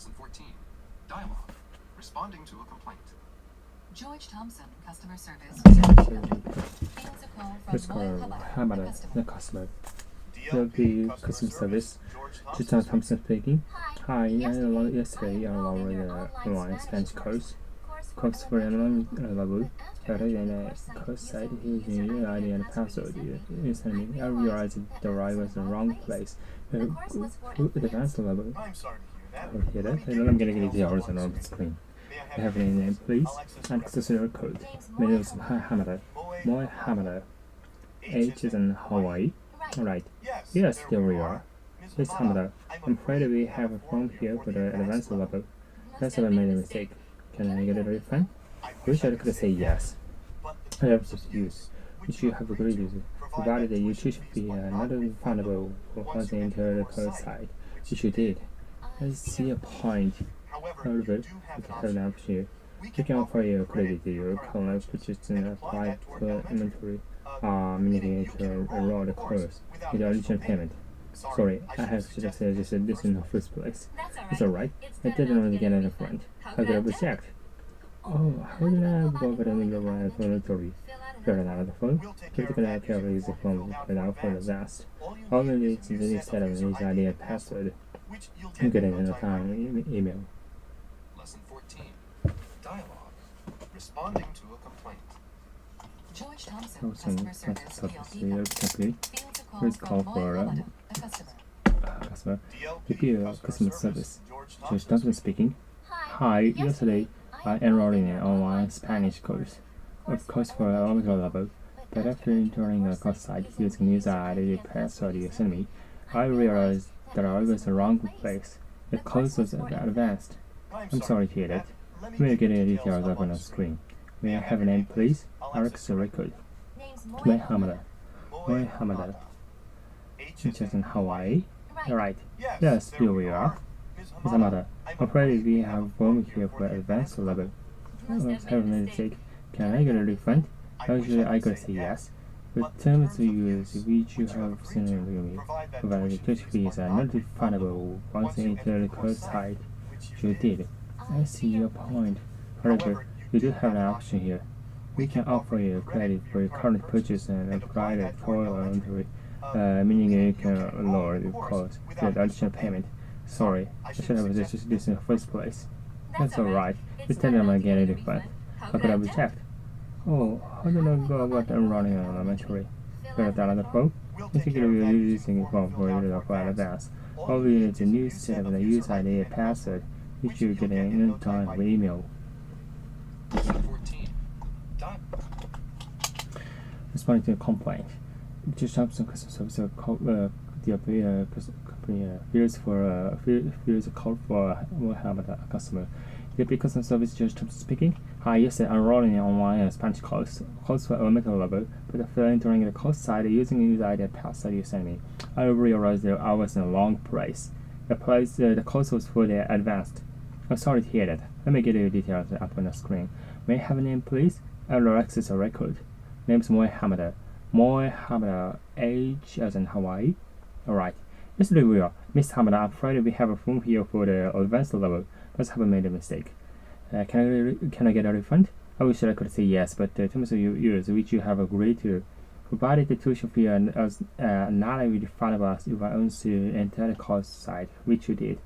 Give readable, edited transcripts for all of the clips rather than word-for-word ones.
Lesson 14. Dialogue. Responding to a complaint. George Thompson, customer service. Fields a call Let's from call Moy Hamada, Hamada, the customer. DLP customer service. George Thompson speaking. Hi, I enrolled yesterday on our online Spanish course. Course for online level. Better than a course site using your ID and password. Instantly, I realized that I was in the wrong place. Advanced level. I'm sorry to hear that. Hear that? And I'm getting the hours on the screen. I have any name, please, and accessory code. My name is Hamada. Moy Hamada. H is in Hawaii. Alright. Yes, there we are. Miss Hamada, I'm afraid we have a form here for the advanced level. Perhaps I made a mistake. Can I get a refund? Wish I could say yes. I have just used, which you have agreed with, provided that you should be not refundable for once you enter the course site, which you did. I see a point. However, we have an option. We can offer you credit to your current purchase and apply for inventory, meaning to enroll the course with additional payment. Sorry, I have suggested this in the first place. It's alright. I didn't want to get an upfront. I could have checked. Oh, how did I go over the inventory? Fill it out of the phone. Typically, I can use the phone without further advanced. All we need is instead of his ID and password. You get it in a time email. Lesson 14. Dialogue. Responding to a complaint. George Thompson, Thompson, customer service. company. Fields a call Please from call Moy for Hamada, the customer. Customer. DP customer service. George Thompson speaking. Hi, yesterday I enrolled in an online Spanish course. Of course, for a longer level, but after entering the course site using user ID password you sent me, I realized that I was in the wrong place. The course was advanced. I'm sorry to hear that. We'll get the details up on the screen. May I have a name, please? Alex record. Moy Hamada. Moy Hamada. Which is in Hawaii. Alright. Yes, here we are. Miss Hamada, I'm afraid we have a form here for advanced level. Let's have a mistake. Can I get a refund? Usually I could say yes. But terms to use which you have seen in me, provided the tuition fees are not refundable once you enter the course site, which you did. I see your point. However, you do have an option here. We can offer you credit for your current purchase and apply the total inventory, meaning you can lower the cost with additional payment. Sorry, I should have suggested this in the first place. That's alright. This time I'm getting a refund. How could I be checked? Oh, how do I go about enrolling an elementary? Fill it out on the phone? Basically, we're using a form for you to advance. All we need is a new set of the user ID and password, which you get in time by email. Lesson 14. Responding to a complaint. Just Thompson customer service the company fills a call for Hamada customer. DP customer service George Thompson speaking. Hi, yesterday I'm enrolling in online Spanish course for elementary level, but after entering the course site using user ID and password you sent me, I realized that I was in the wrong place. The course was for the advanced. I'm sorry to hear that. Let me get you details up on the screen. May I have a name, please? I will access a record. Name's Moy Hamada. Moy Hamada. H as in Hawaii. Alright. Yesterday we are. Miss Hamada, I'm afraid we have a form here for the advanced level. Must have made a mistake. Can I get a refund? I wish I could say yes, but the terms of use which you have agreed to, provided the tuition fee is not refundable if I own to enter the course site, which you did.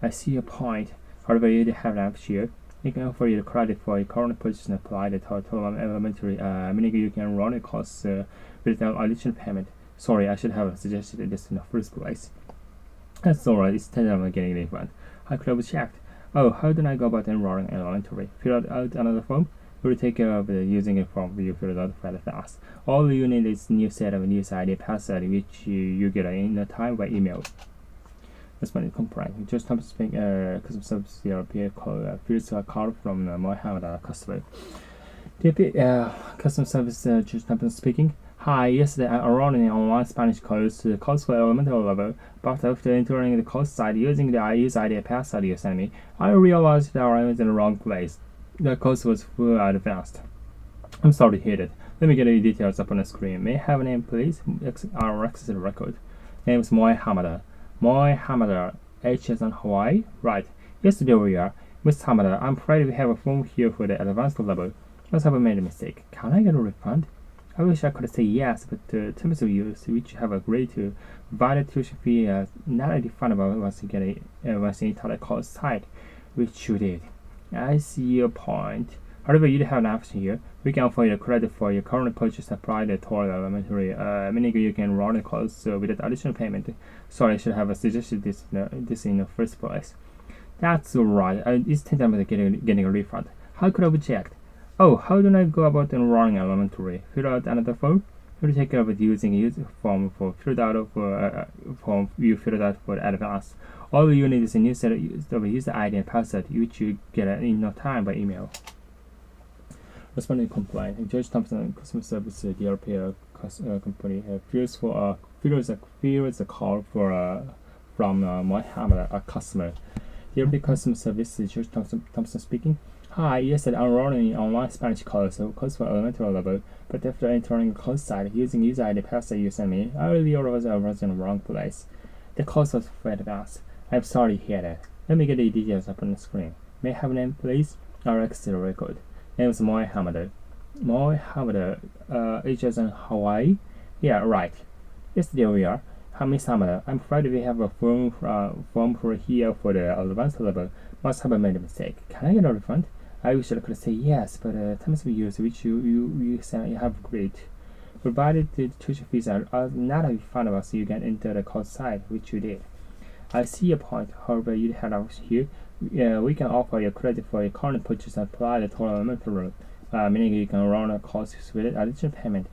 I see your point. However, you do have an option here. You can offer you the credit for your current purchase and apply the total elementary, meaning you can run a course without additional payment. Sorry, I should have suggested this in the first place. That's alright, it's 10 I'm getting a refund. I could have checked. Oh, how do I go about enrolling an elementary? Fill out another form? We'll take care of using a form you fill out fairly fast. All you need is a new set of user ID password which you get in a time by email. That's my complaint. Just Thompson customer service fills a call from Moy Hamada customer. DP customer service just Thompson speaking. Hi, yesterday I enrolled in an online Spanish course for elementary level, but after entering the course site using the user ID and password you sent me, I realized that I was in the wrong place. The course was full advanced. I'm sorry to hear that. Let me get the details up on the screen. May I have a name, please? Our access record. Name is Moy Hamada. Moy Hamada. H is on Hawaii. Right. Yes, there we are. Miss Hamada, I'm afraid we have a form here for the advanced level. Must have made a mistake. Can I get a refund? I wish I could say yes, but the terms of use which you have agreed to, valid tuition fee not refundable once you enter the course site, which you did. I see your point. However, you have an option here. We can offer you credit for your current purchase applied toward the elementary, meaning you can run the course without additional payment. Sorry, I should have suggested this in the first place. That's right. It's tantamount to getting a refund. How could I object? Oh, how do I go about enrolling elementary? Fill out another form? We'll take care of it using a user form for filled out form you filled out for advance. All you need is a new set of user ID and password, which you get in no time by email. Responding to complaint. Judge Thompson, customer service DRP company, fills a call from Mohammed, a customer. DRP customer service, Judge Thompson speaking. Hi, yes, I'm enrolling in online Spanish course for elementary level, but after entering the course site using user ID password you sent me, I realized I was in the wrong place. The course was for advanced. I'm sorry to hear that. Let me get the details up on the screen. May I have a name, please? I'll exit the record. Name is Mohammed. H as in Hawaii? Yeah, right. Yes, there we are. Miss Hamada, I'm afraid we have a form for here for the advanced level. Must have made a mistake. Can I get a refund? I wish I could say yes, but terms of use which you have agreed, provided the tuition fees are not refundable, so you can enter the course site, which you did. I see your point. However, you have option here. We can offer you credit for your current purchase and apply the total amount, meaning you can run a course with additional payment.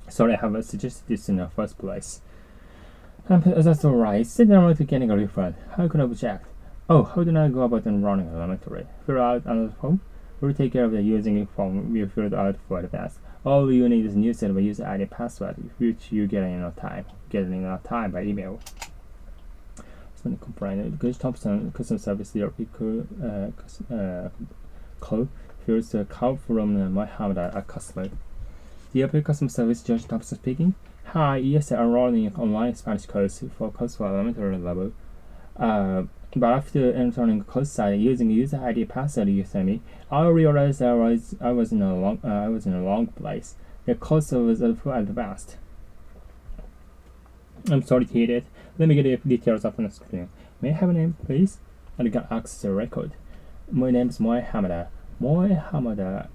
Sorry, I have suggested this in the first place. That's alright. It's similar to getting a refund. How could I object? Oh, how do I go about enrolling elementary? Fill out another form. We'll take care of the using form we filled out for advance. All you need is a new set of user ID password, which you get in no time by email. Complaint. Judge Thompson, customer service DRP call fills a call from Mohammed, a customer. DRP customer service, Judge Thompson speaking. Hi, yes, I'm enrolling in online Spanish course for elementary level. But after entering the course site using user ID password you sent me, I realized I was in a wrong place. The course was advanced. I'm sorry to hear that. Let me get the details up on the screen. May I have a name, please? And can access the record. My name is Mohammed.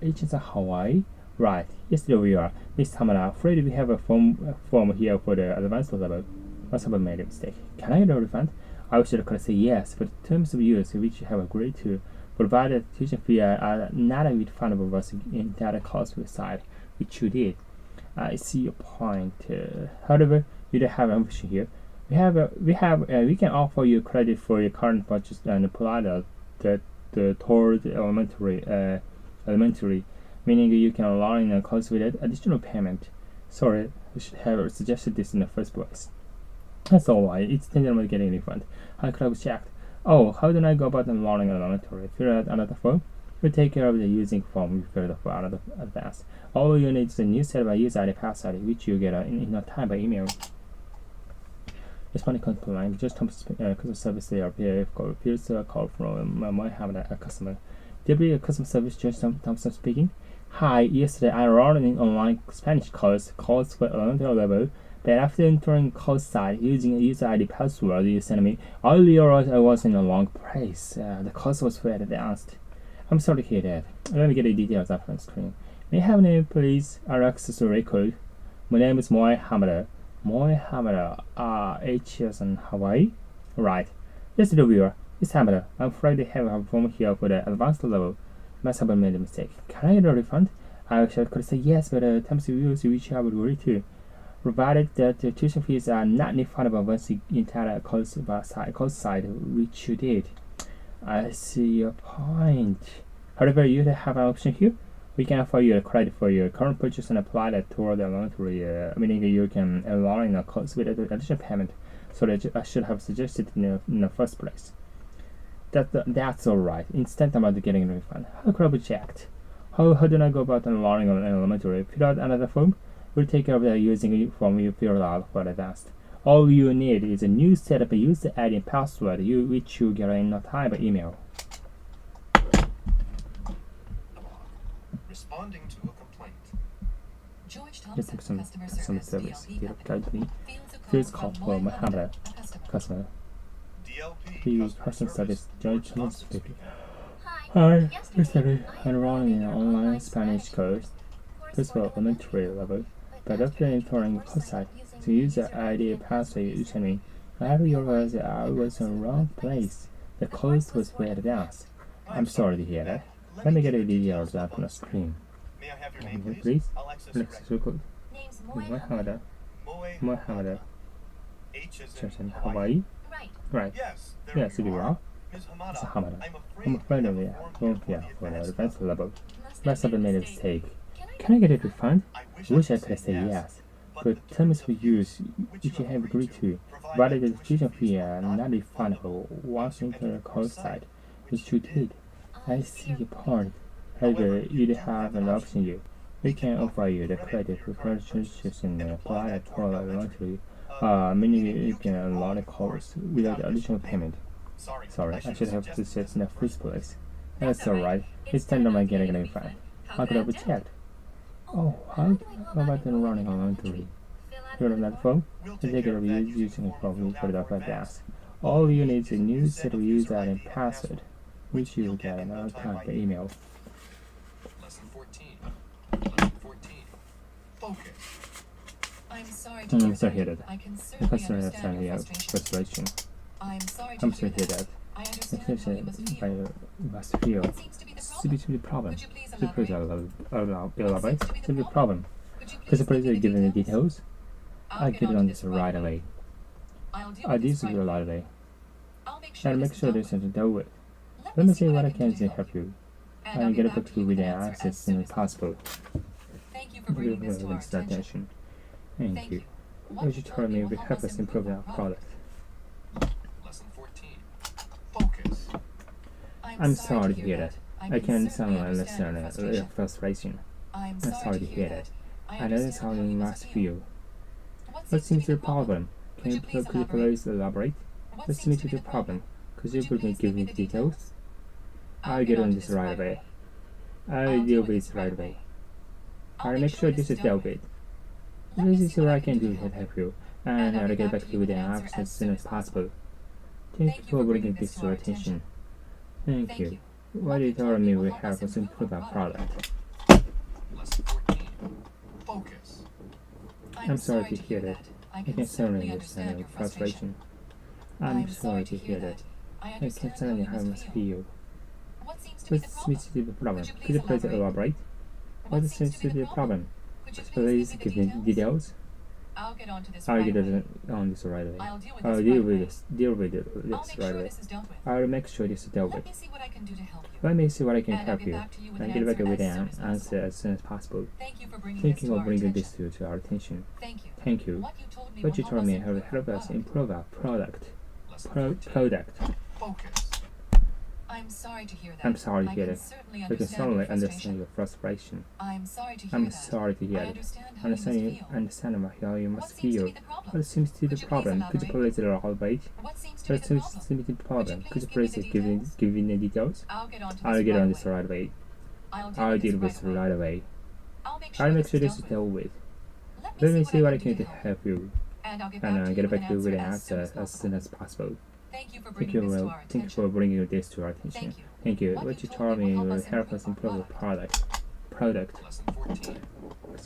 H is Hawaii. Right. Yes, there we are. Miss Hamada, afraid we have a form here for the advanced level. Must have made a mistake. Can I get a refund? I wish I could say yes, but terms of use which you have agreed to, provided tuition fee are not refundable was in that course side, which you did. I see your point. However, you don't have an option here. We can offer you credit for your current purchase and apply the toward elementary, meaning you can learn a course without additional payment. Sorry, I should have suggested this in the first place. That's alright. It's tantamount getting a refund. I could have checked. Oh, how do I go about enrolling elementary? Fill out another form. We'll take care of the using form we filled out for another advance. All you need is a new set of user ID password, which you get in no time by email. Responding complaint. Just customer service DRP fills a call from Mohammed, a customer. DRP customer service, Judge Thompson speaking. Hi, yesterday I enrolled in online Spanish course for elementary level. But after entering course site using a user ID password you sent me, I realized I was in the wrong place. The course was very advanced. I'm sorry to hear that. Let me get the details up on the screen. May I have a name, please? I'll access the record. My name is Mohammed. H as in Hawaii? Right. Yes, the viewer. It's Hamada. I'm afraid they have a form here for the advanced level. Must have made a mistake. Can I get a refund? I wish I could say yes, but terms of use which I would agree to, provided that the tuition fees are not refundable once you enter a course site, which you did. I see your point. However, you have an option here. We can offer you a credit for your current purchase and apply that toward the elementary, meaning you can enroll in a course with additional payment. So that I should have suggested in the first place. That's alright. Instant about getting a refund. How could I be checked? How do I go about enrolling in elementary? Fill out another form. We'll take care of that using a form you filled out for advanced. All you need is a new set of user ID and password, which you get in no time by email. Responding to a complaint. George This Thompson, is customer customer service, service. DLP company, Fields call for Mohammed, customer. The customer service, George Thompson speaking. Hi, yesterday I enrolled in an online Spanish course. First of all, elementary level, but after entering the website, the user ID password you sent me, I realized I was in the wrong place. The course was way advanced. I'm sorry to hear that. Let me get the details up on the screen. May I have your name, please? Please? I'll access Let's your record. circle. Name's Mohammed, Mohammed, H as in Jason, Hawaii. Hawaii. Right. Right. Yes, Yes, there you you are. are. Ms. It's Hamada, Hamada. I'm I'm afraid of you it. have Don't informed fear me of for the the advanced advanced level. level. Must have made a mistake. Can I get a refund? Wish I could say yes. But terms we use, which you have agreed to, provided the tuition fee are not refundable once you enter the course site, which you did. I see your point. However, you have an option here. We can offer you the credit for purchases and apply it for elementary, meaning you can enroll the course without additional payment. Sorry, I should have put this in the first place. That's alright. It's time to get a refund. How could I have checked? Oh, how about the running elementary? You're on that phone? The take of using a phone for the advance. All you need is a new set of user ID and password, which you will get another time by email. Lesson 14. Lesson 14. Focus. I'm sorry I'm to hear sorry to hear that. that. I can The certainly customer understand your understands frustration. frustration. I'm sorry I'm to sorry hear to hear that. that. I The understand how you patient must feel. must feel. What seems to be the Seems to be the problem. Would you please Could you please elaborate? elaborate? Seems to be the problem. Could you Could you please please give me the details? I'll get it on this right right away. I'll deal I'll with do this this right right away. away. I'll make sure And make sure this this is dealt with. Let Let me see what I can do to help you. And And get it back to you with the answers as soon as possible. Thank you for bringing this to our attention. attention. Thank you. Would you tell me we help us improve our product? Lesson 14. Focus. I'm sorry to hear that. I can understand your frustration. I'm sorry to hear that. I know that's how you must feel. What seems to be the problem? Could you please elaborate? What seems to be the problem? Could you please give me the details? I'll get on this right away. I'll deal with this right away. I'll make sure this is dealt with. This is what I can do to help you, and I'll get back to you with the answers as soon as possible. Thank you for bringing this to our attention. Thank you. What you told me will help us improve our product. Lesson 14. Focus. I'm sorry to hear that. I can certainly understand your frustration. I'm sorry to hear that. I can certainly how you must feel. What seems to What seems to be be the problem? the problem? Could you please elaborate? What seems to be the problem? Could you Please give me details. I'll get onto this I'll right get away. on this right away. I'll deal with I'll this deal right with away. this I'll this make right sure away. this is dealt with. I'll make sure this is dealt Let with. me see what I can do to help you. Let me see what I can And I'll help get you. back to you with And an get back answer with as an soon as answer possible. as soon as possible. Thank you for bringing Thank this you to for our bringing attention. this to our attention. Thank you. Thank you. What you told me What you will told me help will us help us improve our product. Lesson 14. Product. Focus. I'm sorry to hear that. I'm sorry to I hear can that. certainly I can understand certainly your understand frustration. your frustration. I'm sorry to hear I'm that. sorry to hear I it. understand how you must feel. Understand how you What must seems to feel. be the problem? What seems to be the Could you please problem? Could you please elaborate? What seems to be What the seems problem? to be the problem? Could you please please give me the give me the details? I'll get onto this I'll get right on this away. right away. I'll I'll deal deal with with this it right away. I'll make I'll make sure this this is is dealt with. Let Let me see what I can do to help you. And I'll get And back to get you back to you with an an answer answer as soon as possible. Thank you for Thank bringing you, this to our thank you attention. for bringing this to our attention. Thank you. Thank you. What you told me will help us improve the product. Lesson 14.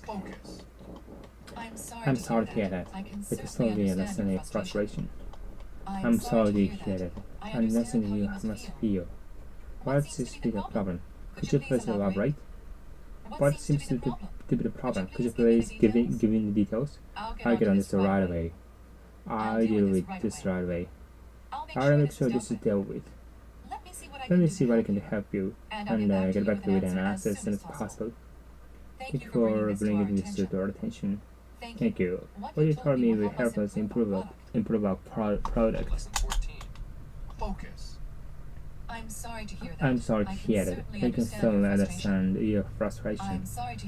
Focus. I'm sorry to hear that. I can It is certainly totally understand understand your your frustration. frustration. I'm sorry to hear that. I I understand how you must must feel. What seems to be the problem? Could you please elaborate? What seems to be the problem? Could you please give me the details? I'll get on this right away. I'll deal with this right away. I'll make sure this is dealt with. Let me see what I can do to help you, and get back to you with an answer as soon as possible. Thank you for bringing this to our attention. Thank you. What you told me will help us improve our product. Lesson 14. Focus. I'm sorry to hear that. I'm sorry to hear that. I can certainly understand your frustration.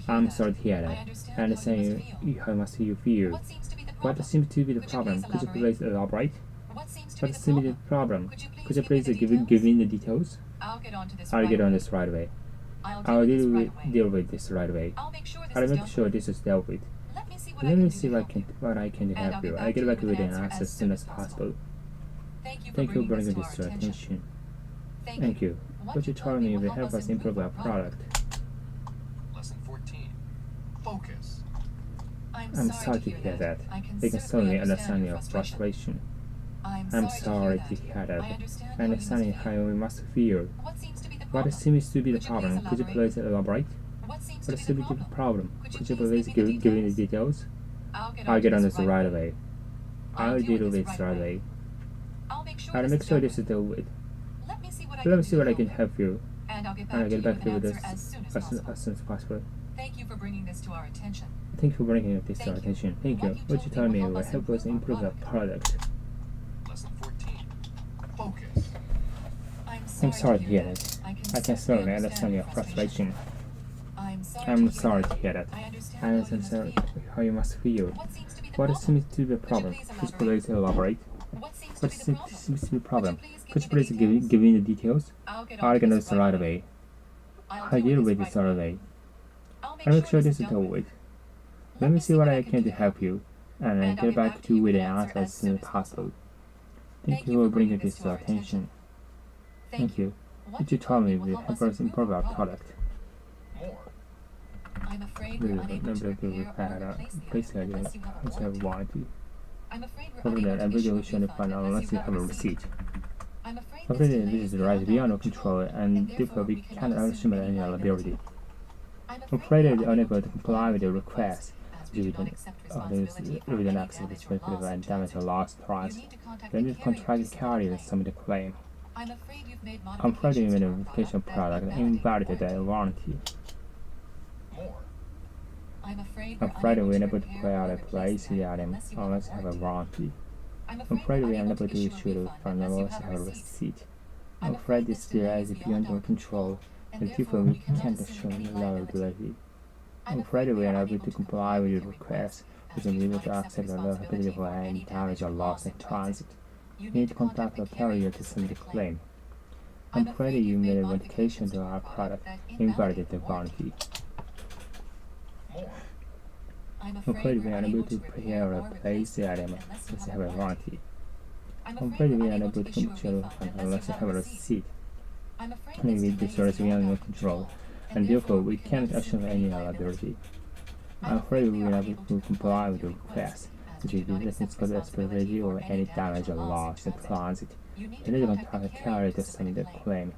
I'm sorry to hear that. I understand how must you feel. What seems to be the problem? Could you please elaborate? What seems to What be the seems to be the problem? Could you please give me the details? I'll get on to this I'll right get on away. this right away. I'll deal with this right away. I'll make sure I'll make this sure this is dealt with. Let me see what Let me I see can do. what I can And help you. I'll I'll get back with with an an answer as soon as possible. Thank you Thank you for bringing this this to our our attention. attention. Thank you. What you told me will help us improve our product. Lesson 14. Focus. I'm sorry to hear that. I can certainly understand your frustration. I'm sorry to hear that. I understand how you must feel. What seems to be the problem? Could you please elaborate? What seems to be the problem? Could you please give me the details? I'll get on this right away. I'll deal with this right away. I'll make sure this is dealt with. Let me see what I can help you. And I'll I'll get back to you with this this as soon as as soon as possible. Thank you for bringing this to our attention. Thank you for bringing this to our attention. Thank you. What you told me will help us improve our product. Lesson 14. Focus. I'm sorry to hear that. I can certainly understand your frustration. I'm sorry to hear that. I understand how you must feel. What seems to be the problem? Could you please elaborate? What seems to be the problem? Could you please give me the details? I'll get this right away. I'll deal with this right away. I'll make sure this is dealt with. Let me see what I can to help you, and I'll get back to you with an answer as soon as possible. Thank you for bringing this to our attention. Thank you. What you told me will help us improve our product. More. I'm afraid We we're will unable to never repair or replace place the item unless you have a a warranty. I'm afraid we're Probably unable that to issue a every should refund find unless you have a receipt. I'm afraid Probably this this delay is is right beyond our control, and therefore we cannot assume any liability. I'm I'm afraid we're that unable to comply with the request as due we to don't accept we responsibility for don't any accept damage or responsibility loss and to damage or it. loss You price. need to contact Then the you carrier contract to the submit carrier a to claim. submit a claim. I'm afraid you've made I'm afraid you modifications made to a our modification product that invalidated the warranty. More. I'm afraid I'm we're afraid unable we're to unable to repair or replace the item unless you have a warranty. I'm I'm afraid we are unable to issue a refund unless you have a receipt. I'm afraid this delay is beyond our control, and therefore we can't assume liability. I'm afraid we are unable to comply with your request, which is able to accept the liability for any damage or loss in transit. You need to contact the carrier to submit a claim. I'm afraid you made a modification to our product, invalidated the warranty. More. I'm I'm afraid we are unable to repair or replace the item unless you have a warranty. I'm afraid we are unable to issue a refund unless you have a receipt. Maybe this is beyond your control, and therefore we can't assume any liability. I'm afraid we are unable to comply with the request, which is the responsibility or any damage or loss in transit. You need to contact the carrier to submit a claim.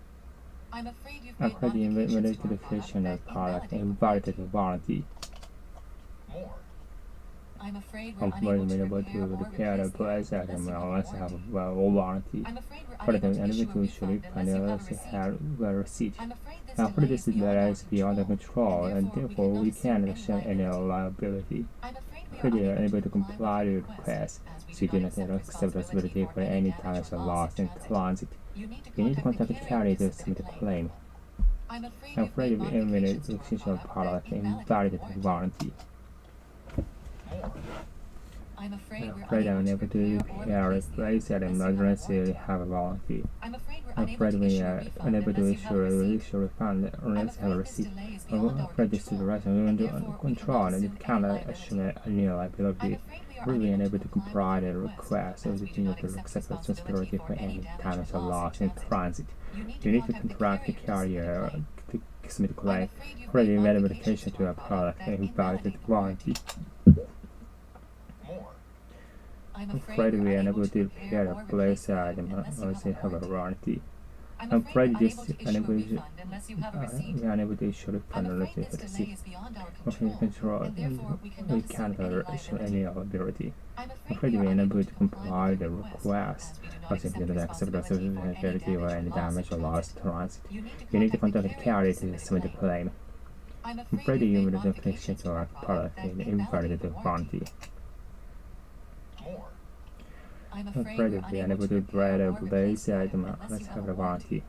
I'm afraid the modification of the product invalidated the warranty. More. I'm afraid I'm we're afraid unable we're to unable to repair or repair or replace replace the the item item unless you have a warranty. warranty. I'm afraid But we're I'm unable to unable to issue a issue a refund refund unless you unless have you a have receipt. a receipt. I'm afraid This delay is beyond our control, and therefore we can't assume any liability. I'm afraid we are unable to comply with the request, so we do not accept responsibility for any damage or loss in transit. You need to contact the carrier to submit a claim. I'm afraid we made a modification of the product invalidated the warranty. More. I'm afraid I'm unable to repair or replace the item unless you have a warranty. I'm I'm afraid we are unable to issue a refund unless you have a receipt. I'm afraid this situation is under control, and you cannot assume any liability. We are unable to comply with the request, so we do not accept responsibility for any damage or loss in transit. You need to contract the carrier to submit a claim for the modification to a product and invalidated warranty. More. I'm I'm afraid we are unable to repair or replace the item unless you have a warranty. I'm afraid we are unable to issue a refund unless you have a receipt. Of control, we can't issue any liability. I'm afraid we are unable to comply with the request, or simply do not accept responsibility or any damage or loss to transit. You need to contact the carrier to submit a claim. I'm afraid you made a modification to our product and invalidated the warranty. More. I'm I'm afraid we are unable to repair or replace the item unless you have a warranty.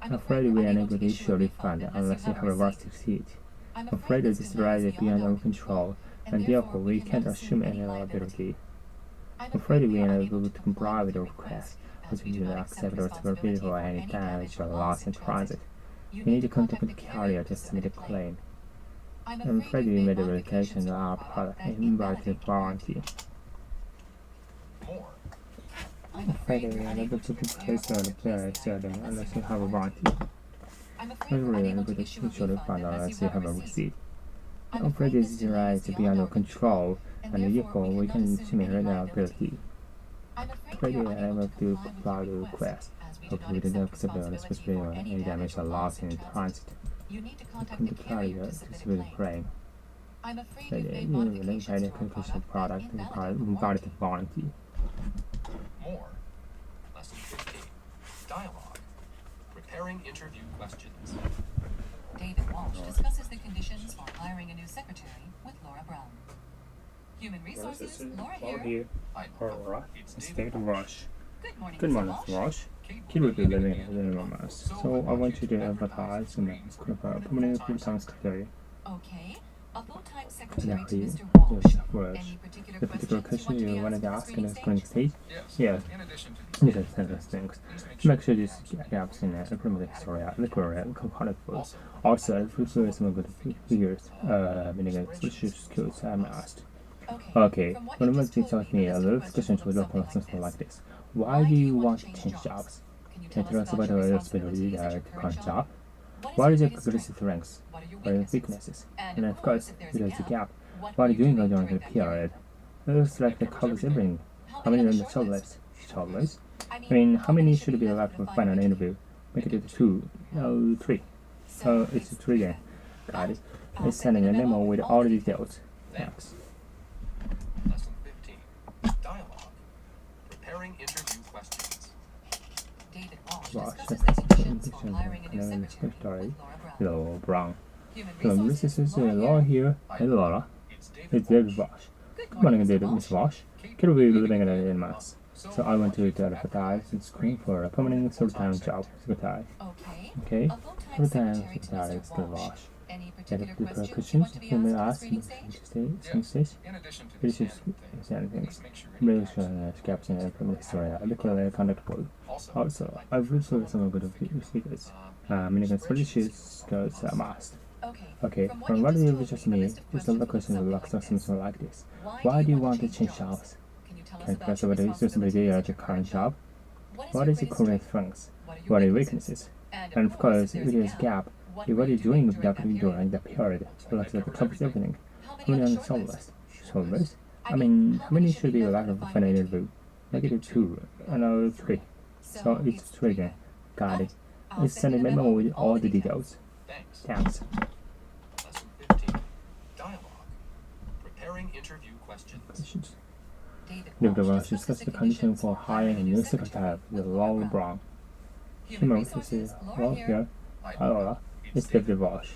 I'm afraid we are unable to issue a refund unless you have a receipt. I'm afraid that this delay is beyond our control, and therefore we can't assume any liability. I'm afraid we are not able to comply with the request, as we do not accept responsibility for any damage or loss in transit. You need to contact the carrier to submit a claim. I'm afraid we made a verification of our product and invited warranty. More. I'm afraid we are unable to place the repair serving unless you have a warranty. I'm We afraid are we're unable unable to to issue a issue a refund unless you have a receipt. I'm I'm afraid this is right to be under control, and therefore we can assume any liability. I'm Afraid we are unable to comply with the request, but we do not accept the responsibility for any damage or loss in transit. You need to Come contact to the carrier carrier to to submit submit a a claim. claim. I'm afraid But you've made you will modifications identify the to our conclusion product product that and invalid invalid warranty. More. Lesson 15. Dialogue. Preparing interview questions. David Walsh discusses the conditions for hiring a new secretary with Laura Brown. Human Resources, Laura here. Hi, Laura, It's it's David. David Walsh. Good morning, Good Mr. morning, Walsh. Walsh. Kid will be living in the romance, so I want you to advertise in the permanent full-time secretary. Okay. A full-time secretary to Yes, Mr. Walsh. words. Any particular The particular question questions you wanted to ask in the screening screening stage? Yes. In addition to These these, are the things. please To make sure these gaps in the implement history are literally compatible. Also, I prefer some good figures, meaning special skills I'm asked. Okay, when a must tells me a little discussion to look for something like this. Why do you want to change jobs? Can you tell us about your responsibility at your current job? What is your greatest strengths? What are your weaknesses? And of course, if there's a gap, what are you doing during the period? It looks like it covers everything. How many are on the shortlist? Shortlist? I mean, how many should be allowed for final interview? Make it 2. No, 3. So it's 3 then. Got it. It's sending a memo with all the details. Thanks. Lesson 15. Dialogue. Preparing interview questions. David Walsh Walsh discusses the conditions for hiring a new and secretary secretary with Laura Laura Brown. Human Hello, Resources, this is Laura Laura here. here. Hey Laura, It's it's David. David Walsh. Good morning, David, Miss Walsh. Kid will be living in Mass. So I want to advertise and screen for a permanent full-time job secretary. Okay. Okay? A full-time Full-time secretary to secretary Mr. is David Walsh. Walsh. Any Get particular the questions you questions want to be you may asked in the ask screening stage? screening stage. In addition to This these is standard things, things. please make sure Really sure gaps in the permanent history are literally contactable. Also, I've researched some good figures. Meaning spreadsheet skills are must. Okay, from what you just me, just another question would like something like this. Why do you want to change jobs? Can you tell us about your responsibility at your current job? What is your current strengths? What are your weaknesses? And of course, if there is a gap, what are you doing exactly during the period? Like that covers everything. How many on the shortlist? Shortlist? I mean, how many should be allowed for final interview? Make it 2, no 3. So it's 3 then. Got it. It's send a memo with all the details. Thanks. Thanks. Lesson 15. Dialogue. Preparing interview questions. Questions. David David Walsh Walsh discussed the condition for hiring a new secretary with Laura Brown. Human Resources, Laura here. Hi Laura, it's David Walsh.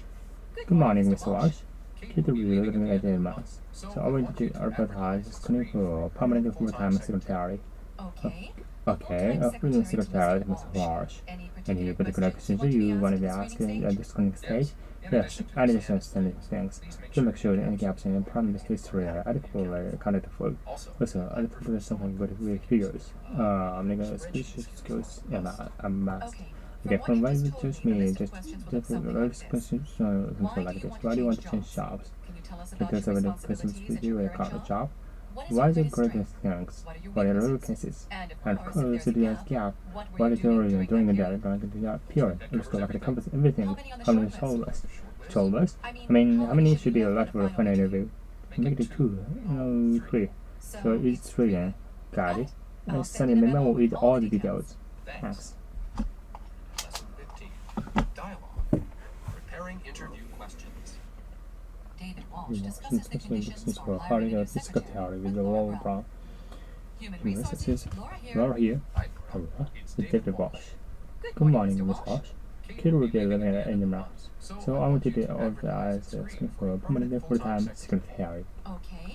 Good morning, Mr. Walsh. Kid will be living at the months. So I want to advertise screening for permanent full-time secretary. Okay, a full-time secretary, Mr. Walsh. Any particular questions you want to be asking at the screening stage? Yes, additional standing things to make sure any gaps in employment history are adequately accounted for. Also, I prepared something with figures. Speech skills and math. Okay, from what you just me, just questions something like this. Why do you want to change jobs? Because of the person's your current job. Why is it greatest strengths? What are your weaknesses? And of course, if there's a gap, what is your reason during the period? It looks like it covers everything. How many shortlist? Shortlist? I mean, how many should be allowed for a final interview? Make it 2, no 3. So it's 3 then. Got it. And send a memo with all the details. Thanks. Lesson 15. Dialogue. Preparing interview questions. David Walsh discusses the Discussing conditions for for hiring hiring a a secretary with Laura Laura Brown. Human Human Resources, Resources, Laura here. Laura here. Hi, Hello, It's it's David Walsh. Good morning, Mr. Miss Walsh. Kid will be living in the mouse. So I wanted to organize a screen for a permanent full-time secretary.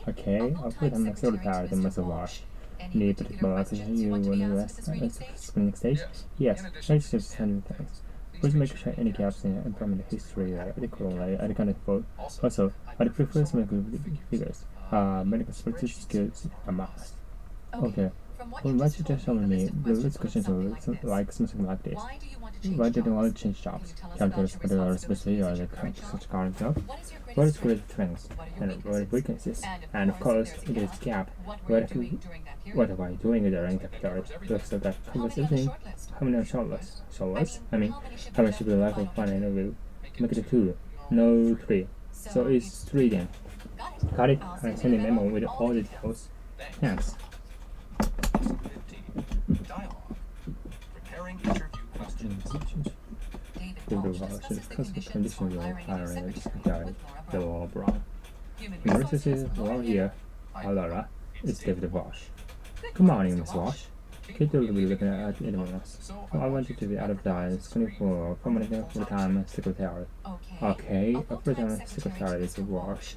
Okay, a full-time secretary to Mr. Walsh. Any particular question you want to ask at the screening stage? Yes, let's just send things. Please make sure any gaps in employment history are adequately accounted for. Also, I'd prefer some good figures. Medical specialist skills are must. Okay. Well, why should you tell me the list questions are like something like this? Why do you want to change jobs? Can you tell us what are especially or the current job? What is great strengths and what are weaknesses? And of course, it is gap. What are you doing during the period? So that covers everything. How many are shortlist? Shortlist? I mean, how much should be like of one interview? Make it 2. No 3. So it's 3 then. Got it? I send a memo with all the details. Thanks. Dialogue. Preparing interview questions. David Walsh discusses the conditions for hiring a new secretary with Laura Brown. University Laura here. Hi Laura, it's David Walsh. Good morning, Miss Walsh. Kate will be looking at interviews. So I want you to be advertised screening for permanent full-time secretary. Okay, a full-time secretary is Walsh.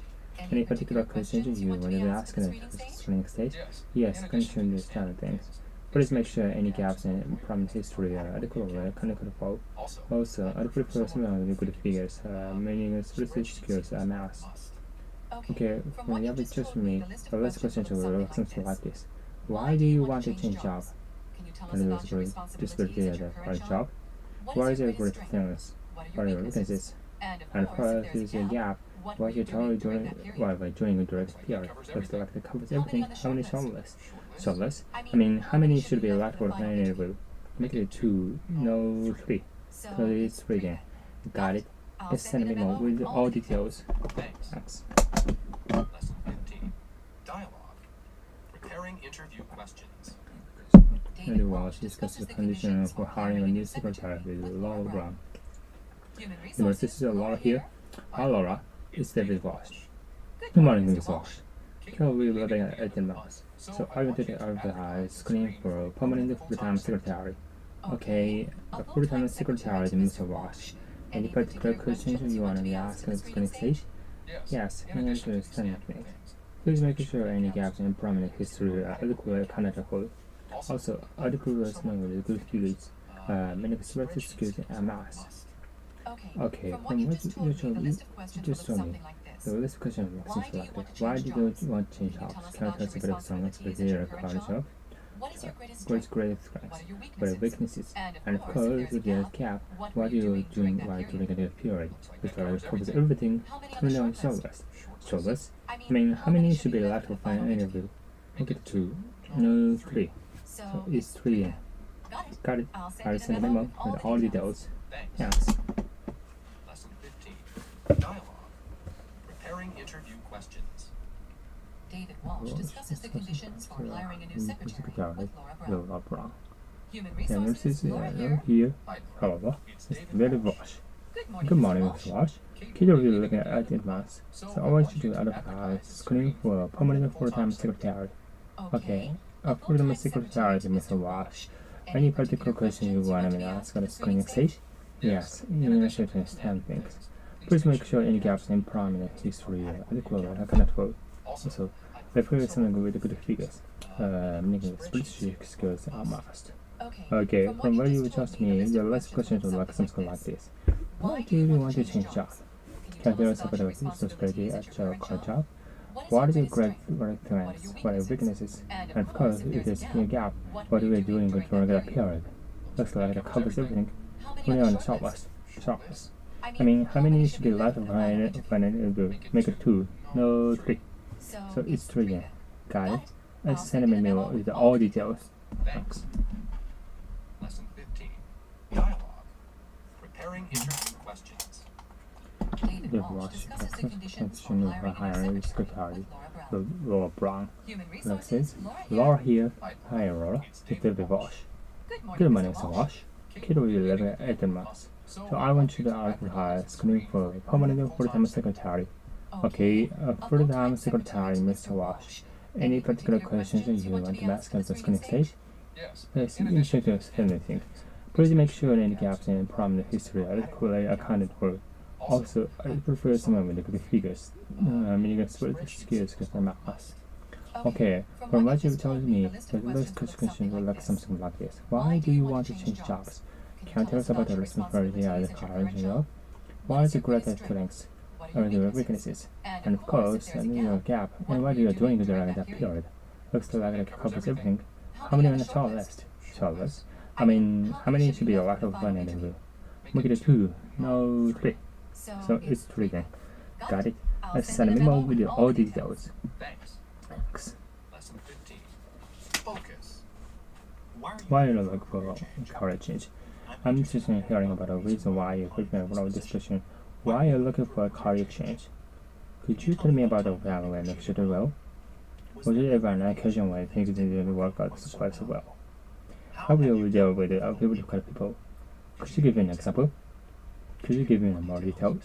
Any particular questions you want to ask in the screening stage? Yes, condition these kind of things. Please make sure any gaps in prominent history are adequately accounted for. Also, I'd prefer some good figures, meaning specific skills are math. Okay, when you have it just for me, the last question will something like this. Why do you want to change job? And it was great disability at the current job. What is your great things? What are your weaknesses? And what is your gap? What you totally doing while during a direct period? Looks like it covers everything. How many shortlists? Shortlists? I mean, how many should be allowed for an interview? Make it 2, no 3. So it's 3 then. Got it. Let's send a memo with all details. Thanks. Lesson 15. Dialogue. Preparing interview questions. David Walsh discusses the condition for hiring a new secretary with Laura Brown. University Laura here. Hi Laura, it's David Walsh. Good morning, Ms. Walsh. Here we will be at 18 months. So I want to advertise screening for a permanent full-time secretary. Okay, a full-time secretary is Mr. Walsh. Any particular questions you want to be asked at the screening stage? Yes, I understand things. Please make sure any gaps in prominent history are adequately accounted for. Also, adequate smell with good figures, many specific skills and math. Okay, from what you just told me, the list question was something like that. Why did you want to change jobs? Can you tell us a bit of some experience current job? What is great strengths? What are weaknesses? And of course, with the cap, what are you doing while during the period? Because it covers everything. How many are shortlist? Shortlist? I mean, how many should be allowed for an interview? Make it 2, no 3. So it's 3 then. Got it. I'll send a memo with all details. Thanks. Lesson 15. Dialogue. Preparing interview questions. David Walsh discusses the conditions for hiring a new secretary with Laura Brown. Human resources, Laura here. Hello, it's David Walsh. Good morning, Mr. Walsh. Kate will be looking at the advance. So I want you to advertise screening for a permanent full-time secretary. Okay, a full-time secretary is Mr. Walsh. Any particular question you want to ask at the screening stage? Yes, you should understand things. Please make sure any gaps in prominent history are adequately accounted for. Also, prepare something with good figures. Making specific skills are must. Okay, from what you just me, the last question is like something like this. Why do you want to change job? Can you tell us about the responsibility at your current job? What is your great strengths? What are your weaknesses? And of course, if there's a gap, what are you doing during that period? Looks like it covers everything. How many on the shortlist? Shortlist. I mean, how many should be allowed for an interview? Make it 2, no 3. So it's 3 then. Got it? Let's send me a mail with all details. Thanks. Lesson 15. Dialogue. Preparing interview questions. David Walsh discusses the conditions for hiring a secretary with Laura Brown. Human Next resources, is Laura here. Hi Laura, it's David Walsh. Good morning, Mr. Walsh. Kate will be living at 18 months. So I want you to advertise screening for a permanent full-time secretary. Okay, a full-time secretary, Mr. Walsh. Any particular questions you want to ask at the screening stage? Yes, you should understand anything. Please make sure any gaps in prominent history are adequately accounted for. Also, I prefer someone with good figures, meaning specific skills because I'm math. Okay, from what you've told me, the last question will like something like this. Why do you want to change jobs? Can you tell us about the responsibility as a current job? What is the greatest strengths? Or the weaknesses? And of course, the gap. And what you are doing during that period? Looks like it covers everything. How many minutes are left? Shortless. I mean, how many should be a lot of one interview? Make it 2, no 3. So it's 3 then. Got it? Let's send a memo with all details. Thanks. Thanks. Lesson 15. Focus. Why you look for career change? I'm interested in hearing about a reason why you're preparing for our discussion. Why you're looking for a career change? Could you tell me about the time when you should do well? Was it ever an occasion when things didn't work out quite so well? How will you deal with difficult people? Could you give me an example? Could you give me more details?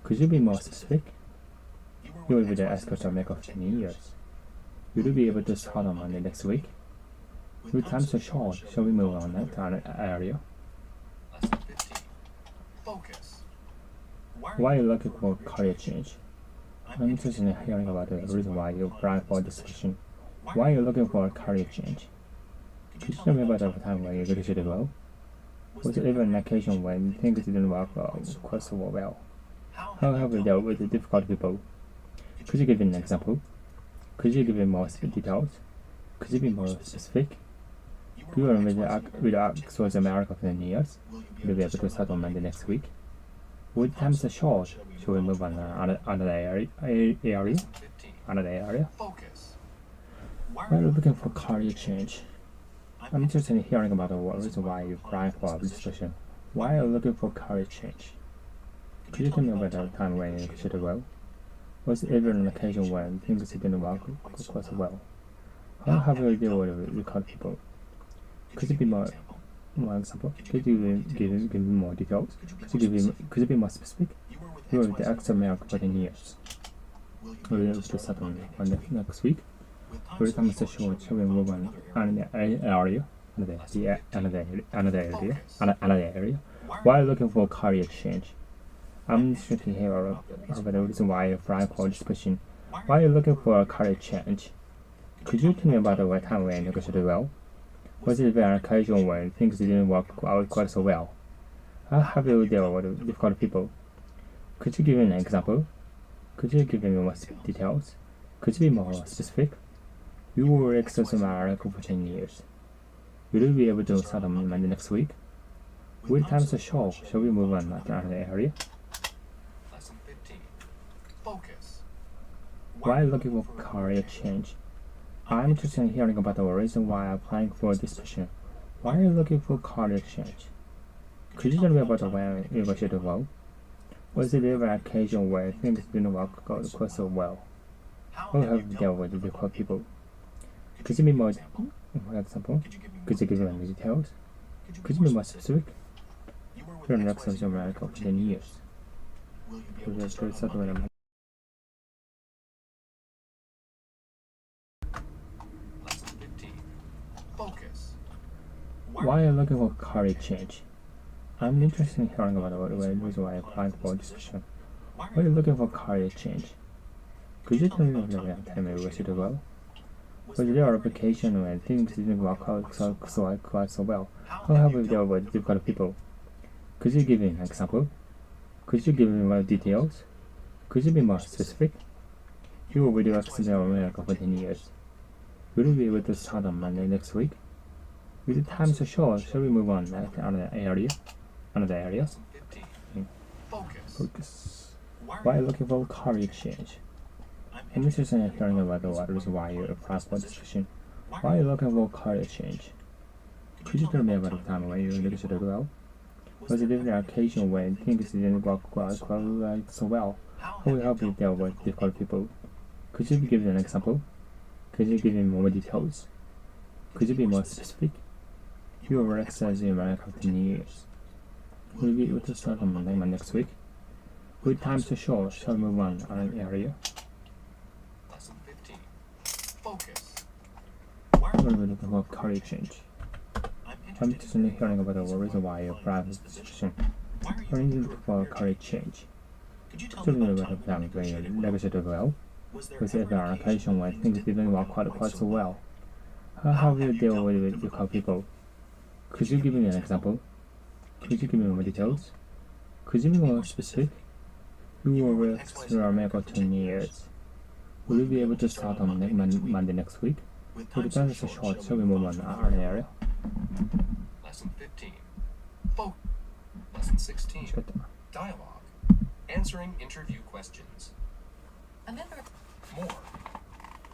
Could you be more specific? You will be the expert of makeup for 10 years. Will you be able to start on Monday next week? With time so short, shall we move on to another area? Lesson 15. Focus. Why are you looking for career change? I'm interested in hearing about the reason why you applied for this position. Why are you looking for a career change? Could you tell me about the time when you really did well? Was it ever an occasion when things didn't work out quite so well? How have you dealt with the difficult people? Could you give me an example? Could you give me more details? Could you be more specific? Do you want me to ask towards America for 10 years? Will you be able to start on Monday next week? With time so short, shall we move on to another area? Another area? Focus. Why are you looking for career change? I'm interested in hearing about the reason why you applied for this position. Why are you looking for career change? Could you tell me about the time when you did well? Was it ever an occasion when things didn't work quite so well? How have you dealt with difficult people? Could you be more example? Could you give me more details? Could you be more specific? You were with the extra America for 10 years. Will you be able to start on next week? Every time it's short, shall we move on another area? Another area? Why are you looking for career change? I'm interested to hear about the reason why you're applying for this position. Why are you looking for a career change? Could you tell me about the time when you did well? Was it an occasion when things didn't work out quite so well? How have you dealt with difficult people? Could you give me an example? Could you give me more details? Could you be more specific? You were exercising America for 10 years. Will you be able to start on Monday next week? With time so short, shall we move on to another area? Lesson 15. Focus. Why are you looking for career change? I'm interested in hearing about the reason why I'm applying for this position. Why are you looking for career change? Could you tell me about when you did well? Was it ever an occasion where things didn't work out quite so well? How have you dealt with difficult people? Could you be more example? Could you give me details? Could you be more specific? You're an expert in America for 10 years. Will you start on Lesson 15. Focus. Why are you looking for career change? I'm interested in hearing about the reason why I applied for this position. Why are you looking for career change? Could you tell me about the time you did well? Was there an application when things didn't work out quite so well? How have you dealt with difficult people? Could you give me an example? Could you give me more details? Could you be more specific? You were with your accent in America for 10 years. Will you be able to start on Monday next week? With the time so short, shall we move on to another area? Another area? Lesson 15. Focus. Why are you looking for career change? I'm interested in hearing about the reason why you applied for this position. Why are you looking for career change? Could you tell me about the time when you really did well? Was it an occasion when things didn't work quite so well? How will you help you deal with difficult people? Could you give me an example? Could you give me more details? Could you be more specific? You were exercising in America for 10 years. Will you be able to start on Monday next week? With time so short, shall we move on to an area? Lesson 15. Focus. Why are you looking for career change? I'm interested in hearing about the reason why you applied for this position. Why are you looking for career change? Could you tell me about the time when you negotiated well? Was there an occasion when things didn't work quite so well? How have you dealt with difficult people? Could you give me an example? Could you give me more details? Could you be more specific? You will work through America 10 years. Will you be able to start on Monday next week? Would it be so short so we move on an area? Lesson 15. Focus. Lesson 16. Dialogue. Answering interview questions. A member. More.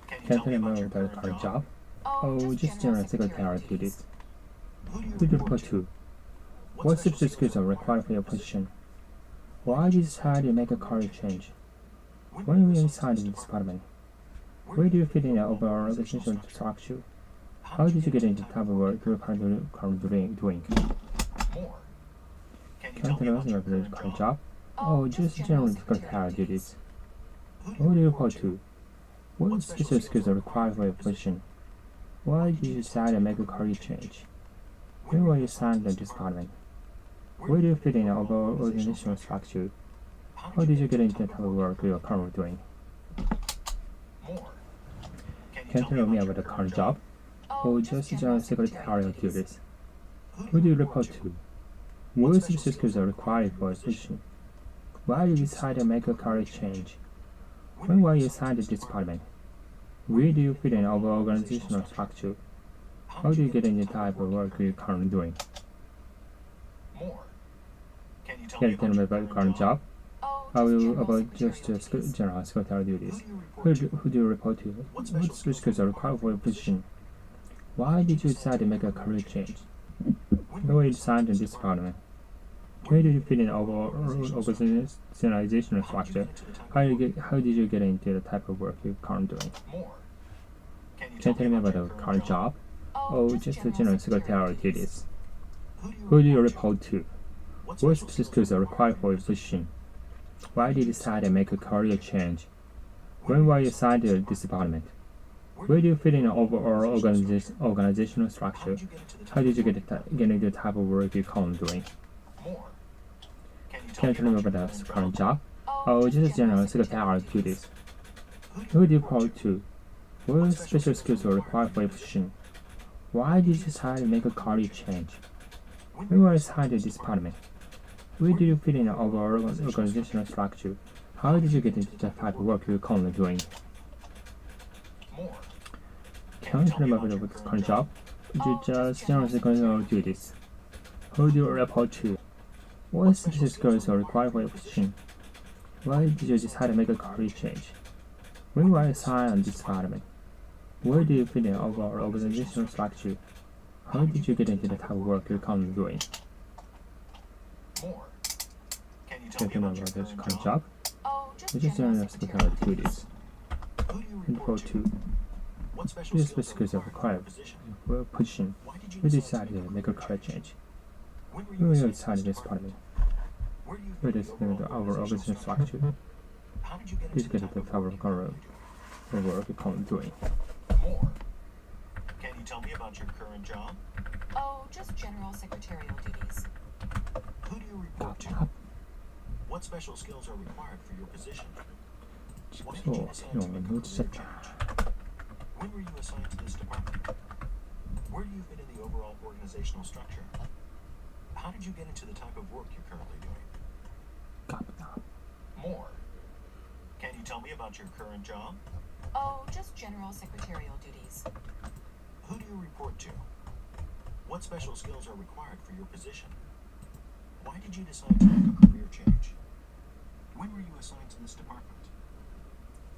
Can you tell me more about your current job? Oh, just general secretary duties. Who do you report to? What specific skills are required for your position? Why did you decide to make a career change? When were you assigned to this department? Where do you fit in the overall organizational structure? How did you get into the type of work you're currently doing? More. Can you tell us about your current job? Oh, just general secretary duties. Who do you report to? What specific skills are required for your position? Why did you decide to make a career change? When were you assigned to this department? Where do you fit in the overall organizational structure? How did you get into the type of work you are currently doing? More. Can you tell me about the current job? Or just general secretarial duties? Who do you report to? What specific skills are required for a position? Why did you decide to make a career change? When were you assigned to this department? Where do you fit in the overall organizational structure? How do you get into the type of work you're currently doing? More. Can you Can you tell me about the current job? How about just general secretary duties? Who do you report to? What specific skills are required for your position? Why did you decide to make a career change? When were you assigned to this department? Where did you fit in the overall organizational structure? How did you get into the type of work you're currently doing? More. Can you tell me about the current job? Oh, just the general secretarial duties. Who do you report to? What specific skills are required for your position? Why did you decide to make a career change? When were you assigned to this department? Where do you fit in the overall organizational structure? How did you get into the type of work you're currently doing? More. Can you tell me about the current job? Oh, just general secretarial duties. Who do you report to? What special skills are required for your position? Why did you decide to make a career change? When were you assigned to this department? Where do you fit in the overall organizational structure? How did you get into the type of work you're currently doing? More. Can you tell me about the current job? Just general secretarial duties. Who do you report to? What specific skills are required for your position? Why did you decide to make a career change? When were you assigned to this department? Where do you fit in the overall organizational structure? How did you get into the type of work you're currently doing? More. Can you Can you tell me about the current job? Just general secretarial duties. Who do you Report to. What special What skills skills are required for your position? Why did you Who decide decided to make a career change? When were When were you you assigned to this department? Where do you Where fit does in the overall organizational structure? How did you get Did you into get the into the type type of work you're currently doing? More. Can you tell me about your current job? Oh, just general secretarial duties. Who do you report to? What special skills are required for your position? Why did you decide to make a career change? When were you assigned to this department? Where do you fit in the overall organizational structure? How did you get into the type of work you're currently doing? More. Can you tell me about your current job? Oh, just general secretarial duties. Who do you report to? What special skills are required for your position? Why did you decide to make a career change? When were you assigned to this department?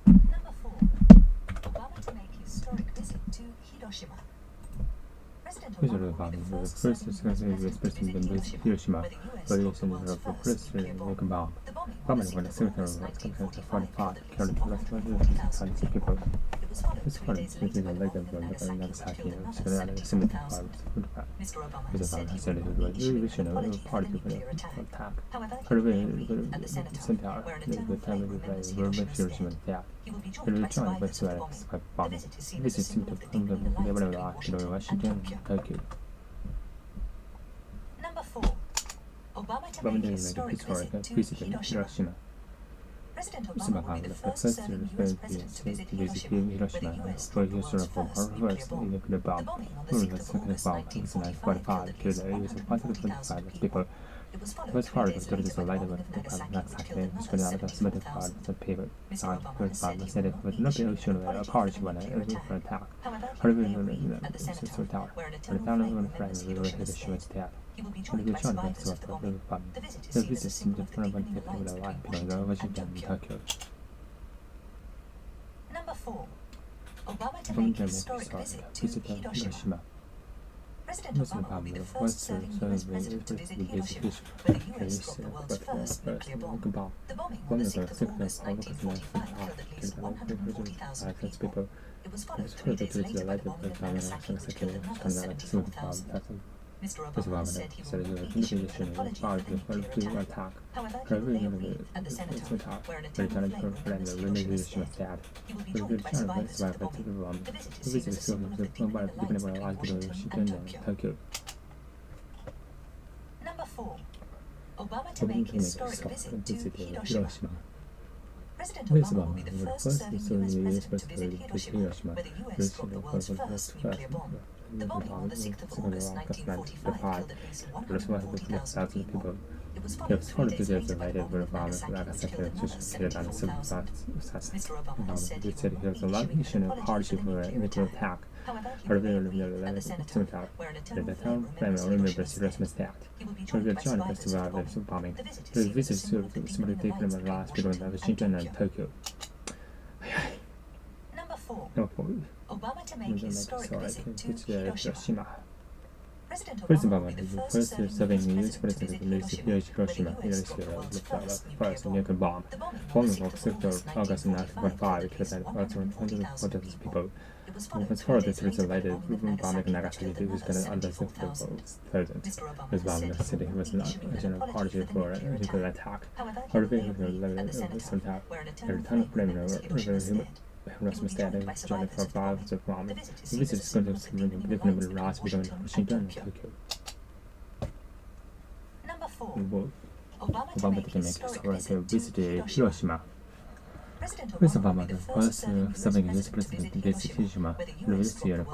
Number 4. Obama to make historic visit to Hiroshima. President Who's Obama the will be the Obama? first The first President is to visit Hiroshima, where the US where the dropped the US world's of the first first nuclear bomb. nuclear bomb. The bombing Bombing was when in the secretary August was compared to 1945 45 killed killed hundreds of people. It was followed This 3 part days is later the by the later bomb in than Nagasaki, Nagasaki, which so killed that another is 75,000. 75. Mr. Obama Mr. has said Obama he said will it not was issue issue an a apology for party the to nuclear attack. attack. However, he However, will be briefed at the Cenotaph, where an eternal flame remembers Hiroshima dead. He will be joined by survivors of the bombing. The visit is seen as a symbol of the deepening alliance between Washington and Tokyo. Number 4. Obama to make a historic visit to Hiroshima. Receiver bomb, the first response to visit Hiroshima for Hiroshima for first nuclear bomb. The second bomb was 945 killed a US of 145 people. The first part was during the light of Nagasaki, which could not have submitted part of the paper. First bomb said it was not the ocean of a party when an attack. However, the tower, but the town of the friends will hit the ship's attack. When the John went to the bomb, the visit seemed to turn on people with a light below Washington and Tokyo. Number 4. Obama to make historic visit to Hiroshima. President Obama will be the first serving US president to visit Hiroshima, where the US dropped the world's first nuclear bomb. The bombing devastated August 1945 killed at least 140,000 people. It was followed 2 days later by the bombing of Nagasaki, which killed another 70,000 people. Mr. Obama said he would make Hiroshima an apology for the attack. However, he will be at the Senate, where an attendant will be Hiroshima. He will be joined by survivors of the bombing. The visit is scheduled to take place in Tokyo. Number 4. Obama to make historic visit to Hiroshima. President Obama will be the first serving US president to visit Hiroshima, where the US dropped the world's first nuclear bomb. The bombing on the 6th of August 1945 killed at least 140,000 people. It was followed 2 days later by the bombing of Nagasaki, which killed another 70,000 Mr. Obama said he said he was a lot of hardship for a nuclear attack. However, the Senate, where the town family remembers Hiroshima attack. However, John was survived the bombing. The visit to similarly taken in the last between Washington and Tokyo. Number 4. Number 4. Obama to make historic visit to Hiroshima. President President Obama will be the first serving US president to visit Hiroshima, where the US dropped the first nuclear bomb. Bombing of 6th of August 1945 killed 140,000 people. It was followed 2 days later by the bombing of Nagasaki, which killed another 60,000. This bombing said he was not a general party for a nuclear attack. However, the Senate, where the town family Hiroshima stated joined for survivors of bombing. The visit is going to be different with last between Washington and Tokyo. Number 4. Obama to make historic visit to Hiroshima. President Obama, the first serving US president to visit Hiroshima, released the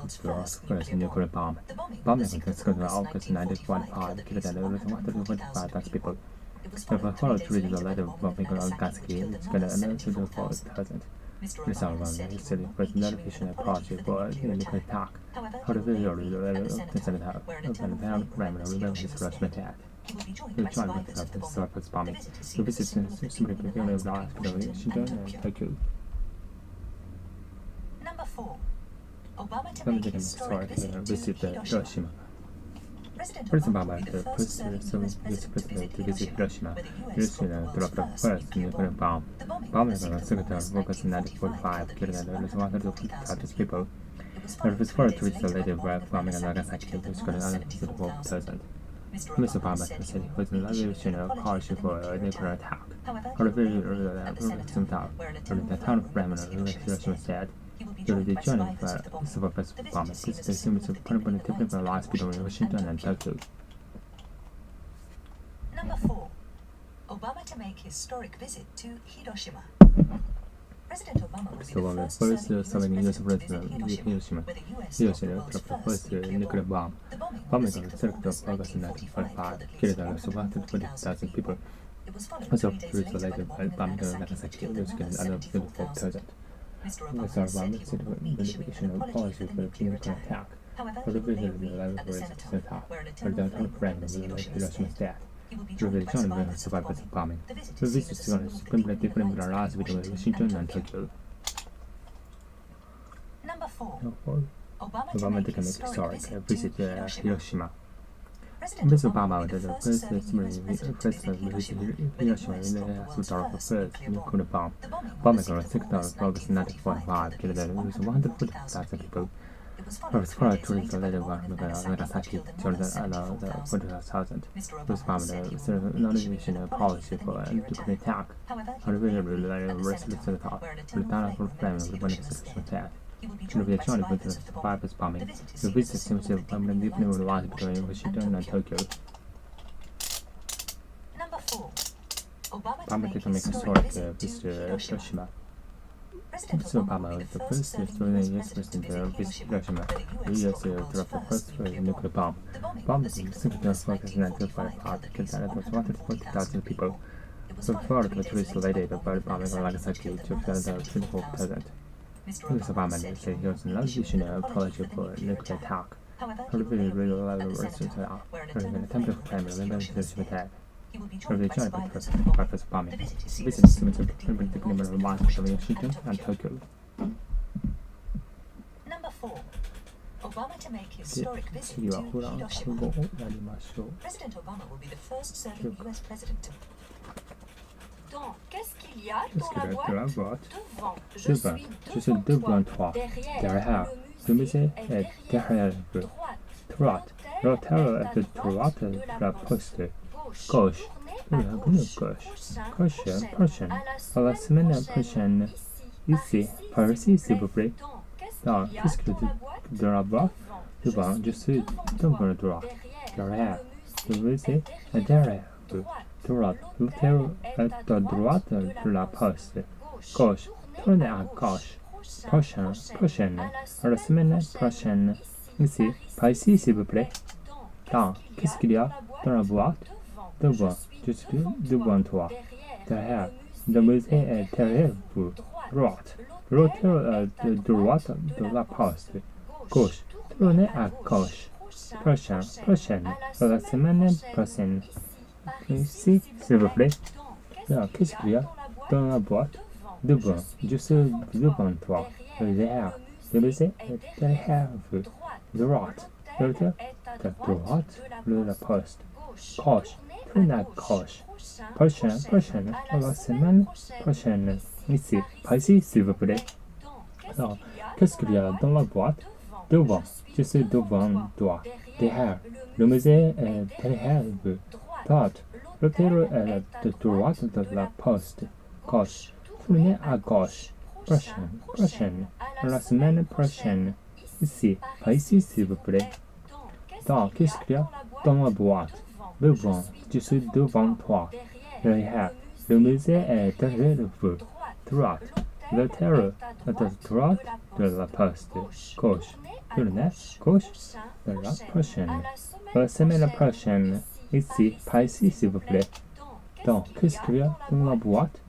first nuclear bomb. Bombing on the 2nd of August 1945 killed at least 145,000 people. It was followed 3 days later by the bombing of Nagasaki, which killed another 74,000. Mr. Obama said it was not a mission approach for a nuclear attack. However, the Senate, where the town family remembers Hiroshima attack. The John went up the surface bombing. The visit is simply beginning of last between Washington and Tokyo. Number 4. Obama to make historic visit to Hiroshima. President Obama, the first serving US president to visit Hiroshima, Hiroshima dropped the first nuclear bomb. Bombing on the 2nd of August 1945 killed at least 140,000 people. It was followed 2 days later by the bombing of Nagasaki, which killed another 74,000. Mr. Obama said he was not a mission approach for a nuclear attack. However, the town family Hiroshima said he will be joined for survivors of bombing. This seems to permanently different from last between Washington and Tokyo. Number 4. Obama to make historic visit to Hiroshima. President Obama will be the first serving US president to visit Hiroshima, where the US dropped the first nuclear bomb. Bombing on the 3rd of August 1945 killed at least 140,000 people. It was followed Also, 3 3 days days later by the bombing of Nagasaki, which killed another 24,000. Mr. Mr. Obama said Obama he said would the make an additional policy apology for for the the nuclear attack. attack. However, For he the will visit later of at the Senate, where an where the attendant town will friend be of Hiroshima. Hiroshima's death. He will be The joined by John survivors of the survivors of bombing. bombing. The The visit visit is is going to completely different with the last between Washington and Tokyo. Number 4. Obama Obama to make to make historic historic visit to visit Hiroshima. Hiroshima. Mr. Mr. Obama will be was the the first first serving US president to visit Hiroshima, Hiroshima where the in US the dropped the first first nuclear bomb. The Bombing bombing on on the the 6th 6th of of August August 1945 1945 killed killed at at least least 140,000 people. It was It followed was 3 followed days 2 days later by later the by bombing of Nagasaki, killed killed another another 74,000. 40,000. Mr. This Obama bomb said he is would not make a mission an policy apology for a nuclear attack. However, he However, will the later at the rest Senate, of the where an the town attendant of Flame remembers of the Hiroshima's Sexual death. attack. He will be It will joined be by joined with survivors the of the bombing. survivors bombing. The visit is The visit seen seems as to a have permanently different with the last between Washington and Tokyo. Number 4. permitted to make historic visit Hiroshima. Mr. Obama was the first U.S. president to visit Hiroshima. The U.S. dropped the first nuclear bomb. The bomb was simply identified killed 240,000 people. So far, the tourists related about bombing Nagasaki to the 24th president. Mr. Obama said he was not issuing an apology for nuclear attack. However, the level research during an attempted time to attack. However, joined by President bombing. This is similar to the number of marches between Washington and Tokyo. Number 4. Obama to make historic visit to Hiroshima. President Obama will be the first serving U.S. president. Qu'est-ce qu'il y a dans la boîte? Devant. Je suis devant toi. Derrière. Le musée est derrière vous. Droite. L'hôtel est de droite de la poste. Gauche. Gauche. Prochaine. À la semaine prochaine. Ici. Par ici, s'il vous plaît. Dans. Qu'est-ce que de la boîte? Devant. Je suis devant droit. Derrière. Le musée est derrière vous. Droite. L'hôtel est de droite de la poste. Gauche. Tournez à gauche. Prochaine. À la semaine prochaine. Ici. Par ici, s'il vous plaît. Dans. Qu'est-ce qu'il y a dans la boîte? Devant. Je suis devant toi. Derrière. Le musée est derrière vous. Droite. L'hôtel est de droite de la poste. Gauche. Tournez à gauche. Prochaine. À la semaine prochaine. Ici, s'il vous plaît. Là, qu'est-ce qu'il y a dans la boîte? Devant. Je suis devant toi. Derrière. Le musée est derrière vous. Droite. L'hôtel est de droite de la poste. Gauche. Tournez à gauche. Prochaine. À la semaine prochaine. Ici. Par ici, s'il vous plaît. Alors, qu'est-ce qu'il y a dans la boîte? Devant. Je suis devant toi. Derrière. Le musée est derrière vous. Droite. L'hôtel est de droite de la poste. Gauche. Tournez à gauche. Prochaine. À la semaine prochaine. Ici. Par ici, s'il vous plaît. Alors, qu'est-ce qu'il y a dans la boîte? Devant. Je suis devant toi. Derrière. Le musée est derrière vous. Droite. L'hôtel est de droite de la poste. Gauche. Tournez gauche. De la prochaine. La semaine prochaine. Ici. Par ici, s'il vous plaît. Donc, qu'est-ce qu'il y a dans la boîte?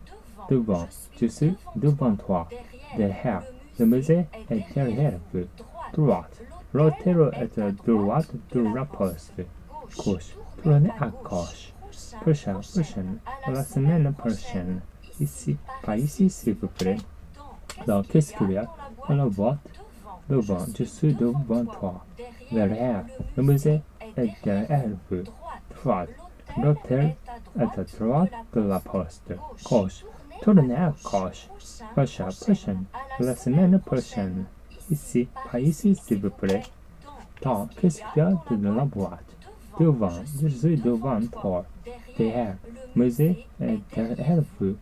Devant. Je suis devant toi. Derrière. Le musée est derrière vous. Droite. L'hôtel est de droite de la poste. Gauche. Tournez à gauche. Prochaine. La semaine prochaine. Ici. Par ici, s'il vous plaît. Donc, qu'est-ce qu'il y a dans la boîte? Devant. Je suis devant toi. Derrière. Le musée est derrière vous. Droite. L'hôtel est à droite de la poste. Gauche. Tournez à gauche. Prochaine. La semaine prochaine. Ici. Par ici, s'il vous plaît. Donc, qu'est-ce qu'il y a dans la boîte? Devant. Je suis devant toi. Derrière. Le musée est derrière vous.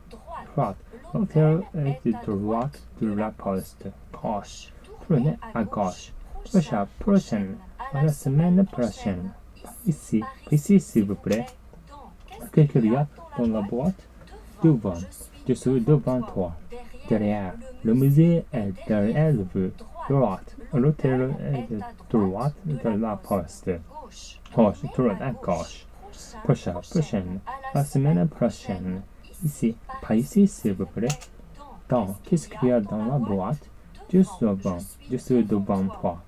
Droite. L'hôtel est de droite de la poste. Gauche. Tournez à gauche. Prochaine. À la semaine prochaine. Ici, s'il vous plaît. Qu'est-ce qu'il y a dans la boîte? Devant. Je suis devant toi. Derrière. Le musée est derrière vous. Droite. L'hôtel est de droite de la poste. Gauche. Tournez à gauche. Prochaine. La semaine prochaine. Ici. Par ici, s'il vous plaît. Donc, qu'est-ce qu'il y a dans la boîte? Je suis devant toi.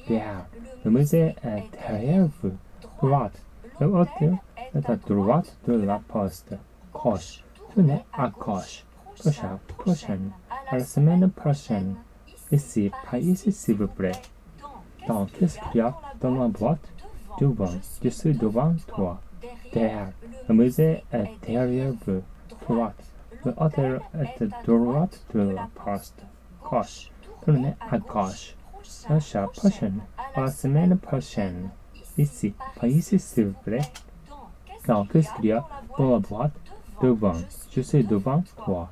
Derrière. Le musée est derrière vous. Droite. L'hôtel est à droite de la poste. Gauche. Tournez à gauche. Prochaine. À la semaine prochaine. Ici. Par ici, s'il vous plaît. Donc, qu'est-ce qu'il y a dans la boîte? Devant. Je suis devant toi. Derrière. Le musée est derrière vous. Droite. L'hôtel est à droite de la poste. Gauche. Tournez à gauche. Prochaine. À la semaine prochaine. Ici. Par ici, s'il vous plaît. Donc, qu'est-ce qu'il y a dans la boîte? Devant. Je suis devant toi.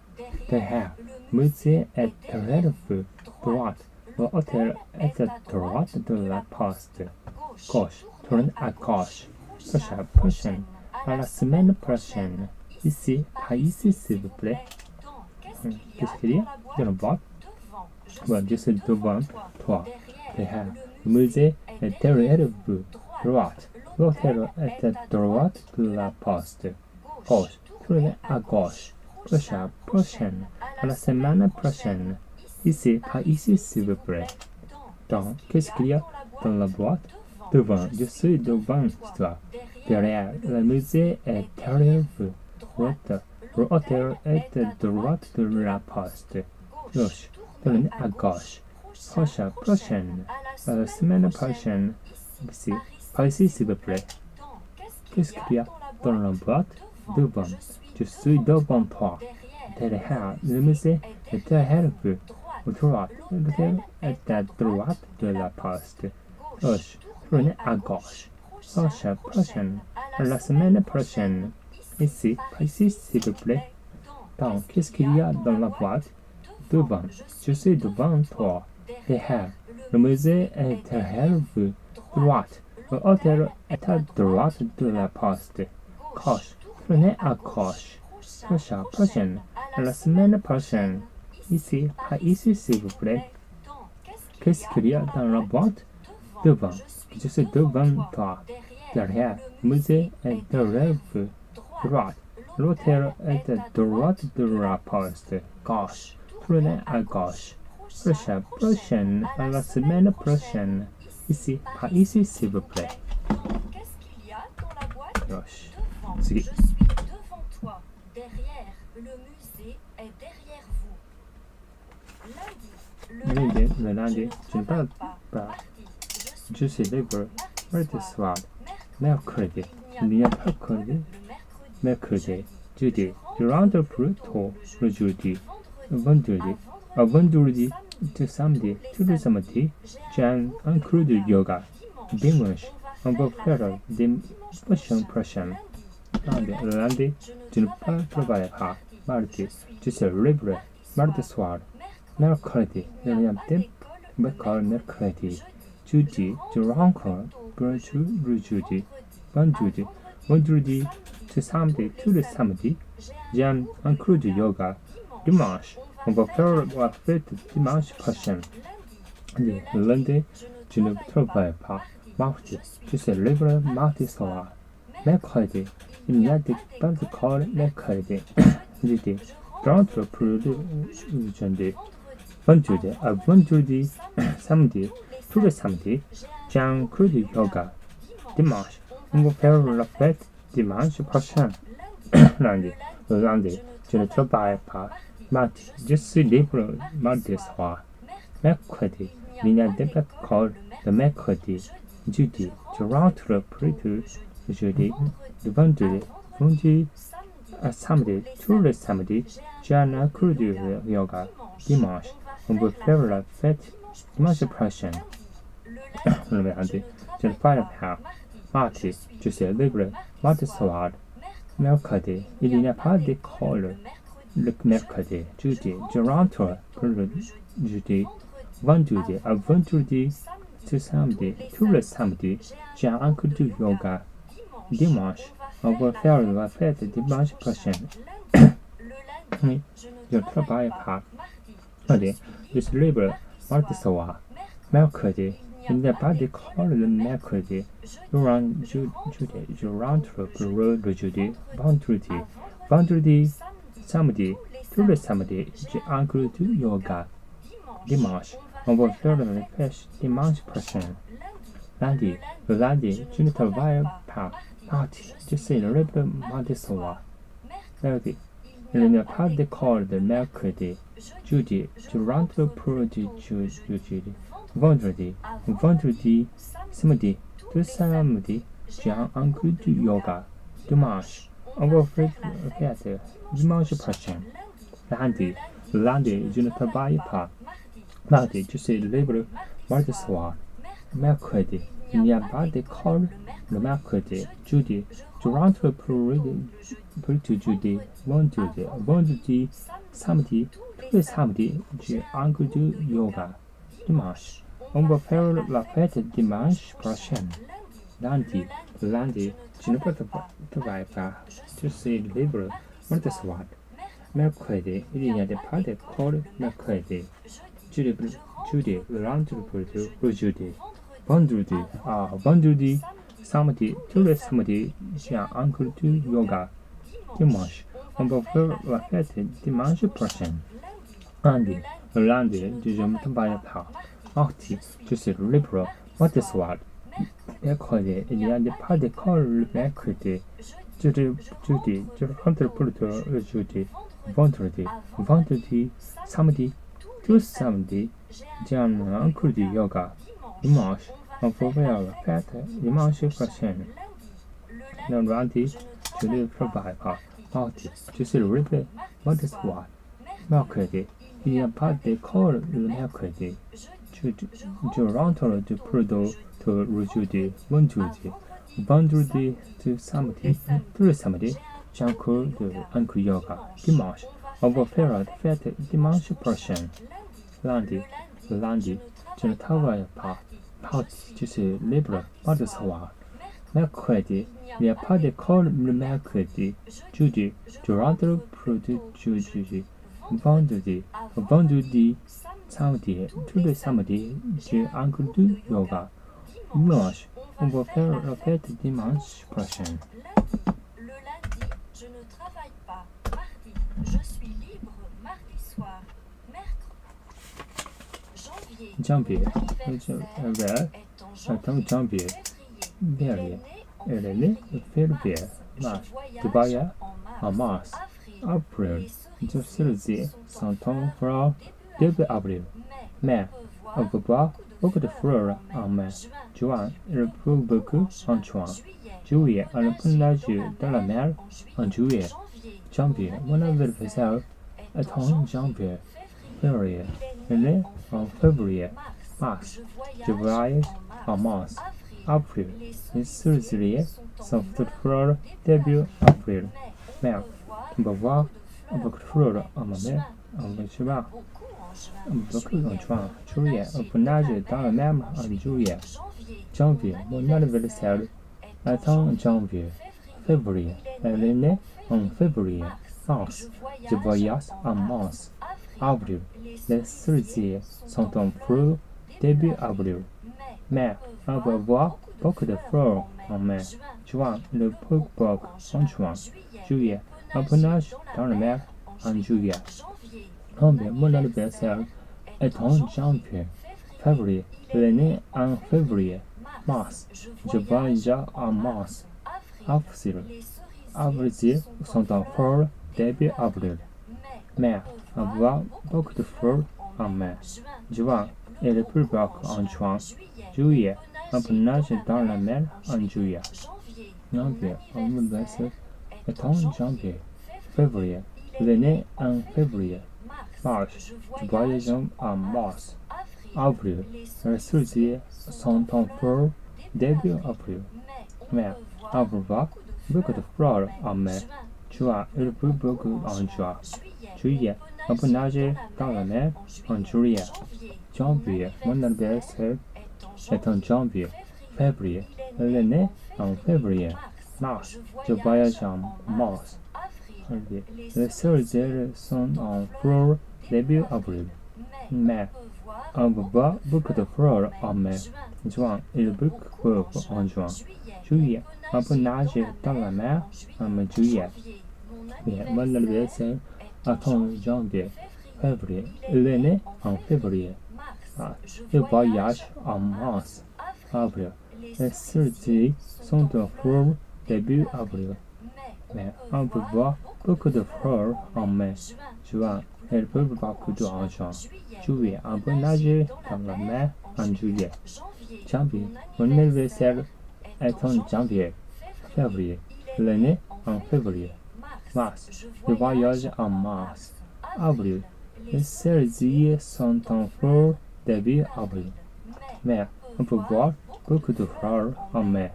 Derrière. Le musée est derrière vous. Droite. L'hôtel est à droite de la poste. Gauche. Tournez à gauche. Prochaine. À la semaine prochaine. Ici, par ici, s'il vous plaît. Qu'est-ce qu'il y a dans la boîte? Voilà, je suis devant toi. Derrière, le musée est derrière vous. Droite. L'hôtel est à droite de la poste. Gauche. Tournez à gauche. Prochaine. À la semaine prochaine. Ici, par ici, s'il vous plaît. Dans, qu'est-ce qu'il y a dans la boîte? Devant, je suis devant toi. Derrière, le musée est derrière vous. Droite. L'hôtel est à droite de la poste. Gauche. Tournez à gauche. Prochaine. À la semaine prochaine. Ici, par ici, s'il vous plaît. Qu'est-ce qu'il y a dans la boîte? Devant, je suis devant toi. Derrière, le musée est derrière vous. Droite, l'hôtel est à droite de la poste. Gauche, tournez à gauche. Prochaine, à la semaine prochaine. Ici, par ici, s'il vous plaît. Dans, qu'est-ce qu'il y a dans la boîte? Devant, je suis devant toi. Derrière, le musée est derrière vous. Droite, l'hôtel est à droite de la poste. Gauche, tournez à gauche. Prochaine, à la semaine prochaine. Ici, par ici, s'il vous plaît. Qu'est-ce qu'il y a dans la boîte? Devant, je suis devant toi. Derrière, le musée est derrière vous. Droite, l'hôtel est à droite de la poste. Gauche, tournez à gauche. Prochaine, à la semaine prochaine. Ici, par ici, s'il vous plaît. Qu'est-ce qu'il y a dans la boîte? よし。 Devant, 次。 je suis devant toi. Derrière, le musée est derrière vous. Le lundi, je ne parle pas. Je suis libre. Mardi soir. Mercredi, il n'y a pas que mercredi. Jeudi, je rentre plus tôt le jeudi. Vendredi, to samedi, tous les samedis, j'ai un cours de yoga. Dimanche, on va faire des prochaines. Le lundi, je ne travaille pas. Mardi, je suis libre. Mardi soir. Mercredi, il y a des écoles mercredi. Jeudi, je rentre plus tôt le jeudi. Vendredi, to samedi, tous les samedis, j'ai un cours de yoga. Dimanche, on va faire la fête dimanche prochain. Le lundi, je ne travaille pas. Mardi, je suis libre mardi soir. Mercredi, il y a des bonnes écoles mercredi. Jeudi, je rentre plus le jeudi. Vendredi, samedi, tous les samedis, j'ai un cours de yoga. Dimanche, on va faire la fête dimanche prochain. Le lundi, je ne travaille pas. Mardi, je suis libre mardi soir. Mercredi, il y a des écoles le mercredi. Jeudi, je rentre plus tôt le jeudi. Vendredi, samedi, tous les samedis, j'ai un cours de yoga. Dimanche, on va faire la fête dimanche prochain. Le lundi, je ne travaille pas. Mardi, je suis libre mardi soir. Mercredi, il n'y a pas d'école le mercredi. Jeudi, je rentre pour le jeudi. Vendredi, to samedi, tous les samedis, j'ai un cours de yoga. Dimanche, on va faire la fête dimanche prochain. Oui, je ne travaille pas. Mardi, je suis libre mardi soir. Mercredi, il n'y a pas d'école le mercredi. Je rentre pour le jeudi. Vendredi, samedi, tous les samedis, j'ai un cours de yoga. Dimanche, on va faire la fête dimanche prochain. Le lundi, je ne travaille pas. Mardi, je suis libre mardi soir. Mercredi, il n'y a pas d'école le mercredi. Jeudi, je rentre pour le jeudi. Vendredi, samedi, tous les samedis, j'ai un cours de yoga. Dimanche, on va faire la fête dimanche prochain. Lundi, je ne travaille pas. Mardi, je suis libre mardi soir. Mercredi, il n'y a pas d'école le mercredi. Jeudi, je rentre pour le jeudi. Vendredi, samedi, tous les samedis, j'ai un cours de yoga. Dimanche, on va faire la fête dimanche prochain. Lundi, je ne travaille pas. Je suis libre Mardi-Gras, mercredi, il y a des pas d'école mercredi, jeudi, le lendemain le jeudi, vendredi, samedi, tous les samedis, j'ai un cours de yoga. Dimanche, on va faire la fête dimanche prochain. Le lundi, je ne travaille pas. Mardi, je suis libre. Mardi-Soir, mercredi, il y a des pas d'école le mercredi. Jeudi, je rentre plus tôt le jeudi. Vendredi, samedi, tous samedi, j'ai un cours de yoga. Dimanche, on va faire la fête dimanche prochain. Le lundi, je ne travaille pas. Mardi, je suis libre. Mardi-Soir, mercredi, il n'y a pas d'école le mercredi. Je rentre plus tôt le jeudi. Vendredi, samedi, tous les samedis, j'ai un cours de yoga. Dimanche, on va faire la fête dimanche prochain. Lundi, je ne travaille pas. Mardi, je suis libre. Mardi-Soir, mercredi, il n'y a pas d'école le mercredi. Jeudi, je rentre plus tôt le jeudi. Vendredi, samedi, tous les samedis, j'ai un cours de yoga. Dimanche, on va faire la fête dimanche prochain. Le lundi, je ne travaille pas. Mardi, je suis libre. Mardi soir, janvier, janvier, février, mars, février, en mars, avril, je suis sans fleurs début avril, mai, on peut voir beaucoup de fleurs en mai, juin, il pleut beaucoup en juin, juillet, on peut nager dans la mer en juillet, janvier, mon anniversaire est en janvier, février, né en février, mars, je voyage en mars, avril, les cerisiers sont toutes fleurs début avril, mai, on peut voir beaucoup de fleurs en mai, en juin, beaucoup en juin, juillet, on peut nager dans la mer en juillet, janvier, mon anniversaire est en janvier, février, elle est née en février, mars, je voyage en mars, avril, les cerisiers sont en fleurs début avril, mai, on peut voir beaucoup de fleurs en mai, juin, le pleut beaucoup en juin, juillet, on peut nager dans la mer en juillet, janvier, mon anniversaire est en janvier, février, elle est née en février, mars, je voyage en mars, avril sont en fleurs début avril, mai, on voit beaucoup de fleurs en mai, juin, il pleut beaucoup en juin, juillet, on peut nager dans la mer en juillet, janvier, mon anniversaire est en janvier, février, il est né en février, mars, je voyage en mars, avril, les cerisiers sont en fleurs début avril, mai, on voit beaucoup de fleurs en mai, juin, il pleut beaucoup en juin, juillet, on peut nager dans la mer en juillet, janvier, mon anniversaire est en janvier, février, il est né en février, mars, je voyage en mars, avril, les cerisiers sont en fleurs début avril, mai, on voit beaucoup de fleurs en mai, juin, il pleut beaucoup en juin, juillet, on peut nager dans la mer en juillet, mon anniversaire est en janvier, février, il est né en février, mars, je voyage en mars, avril, les cerisiers sont en fleurs début avril, mai, on peut voir beaucoup de fleurs en mai, juin, il pleut beaucoup en juin, juillet, on peut nager dans la mer en juillet, janvier, mon anniversaire est en janvier, février, il est né en février, mars, je voyage en mars, avril, les cerisiers sont en fleurs début avril, mai, on peut voir beaucoup de fleurs en mai,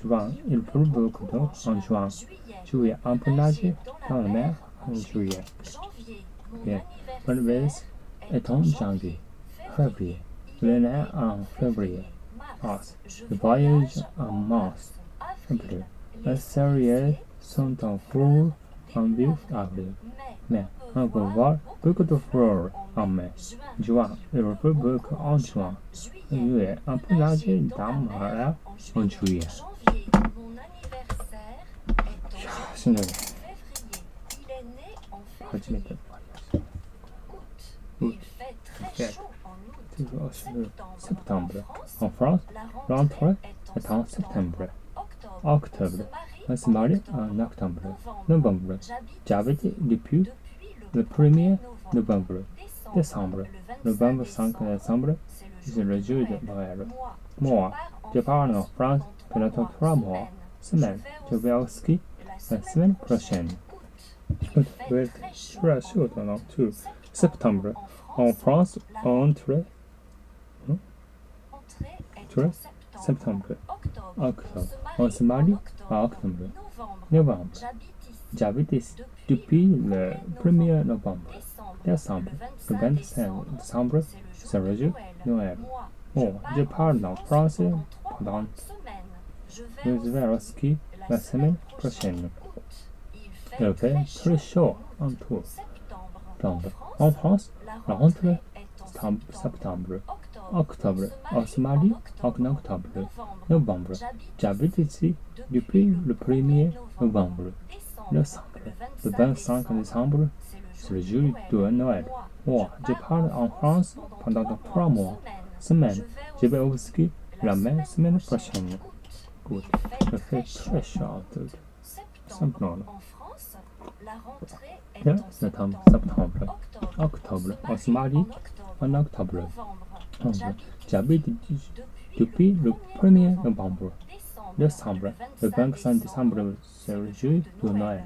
juin, il pleut beaucoup en juin, juillet, on peut nager dans la mer en juillet, mon anniversaire est en janvier, février, il est né en février, mars, je voyage en mars, avril, les cerisiers sont en fleurs en vue avril. Mais on peut voir beaucoup de fleurs en mai. Juin, il peut beaucoup en juin. Juillet, un peu large dans mai en juillet. しんどいね。初めての終わりです。Septembre. En France, l'entrée est en septembre. Octobre. On se marie en octobre. Novembre. J'habite depuis le 1er novembre. Décembre. Novembre 5 décembre. C'est le jour de Noël. Mois. Je pars en France pendant 3 mois. Semaine. Je vais au ski la semaine prochaine. Septembre. En France, entrée. Septembre. Octobre. On se marie en octobre. Novembre. J'habite ici depuis le 1er novembre. Décembre. Le 25 décembre, c'est le jour de Noël. Bon, je parle en français pendant. Je vais au ski la semaine prochaine. Il fait très chaud en tout. En France, la rentrée septembre. Octobre, on se marie en octobre. Novembre, j'habite ici depuis le 1er novembre. Décembre, le 25 décembre, c'est le jour de Noël. Moi, je pars en France pendant 3 mois. Semaine, je vais au ski la semaine prochaine. Good. Il fait très chaud en tout. Simplement. Septembre. Octobre, on se marie en octobre. J'habite depuis le 1er novembre. Décembre, le 25 décembre, c'est le jour de Noël.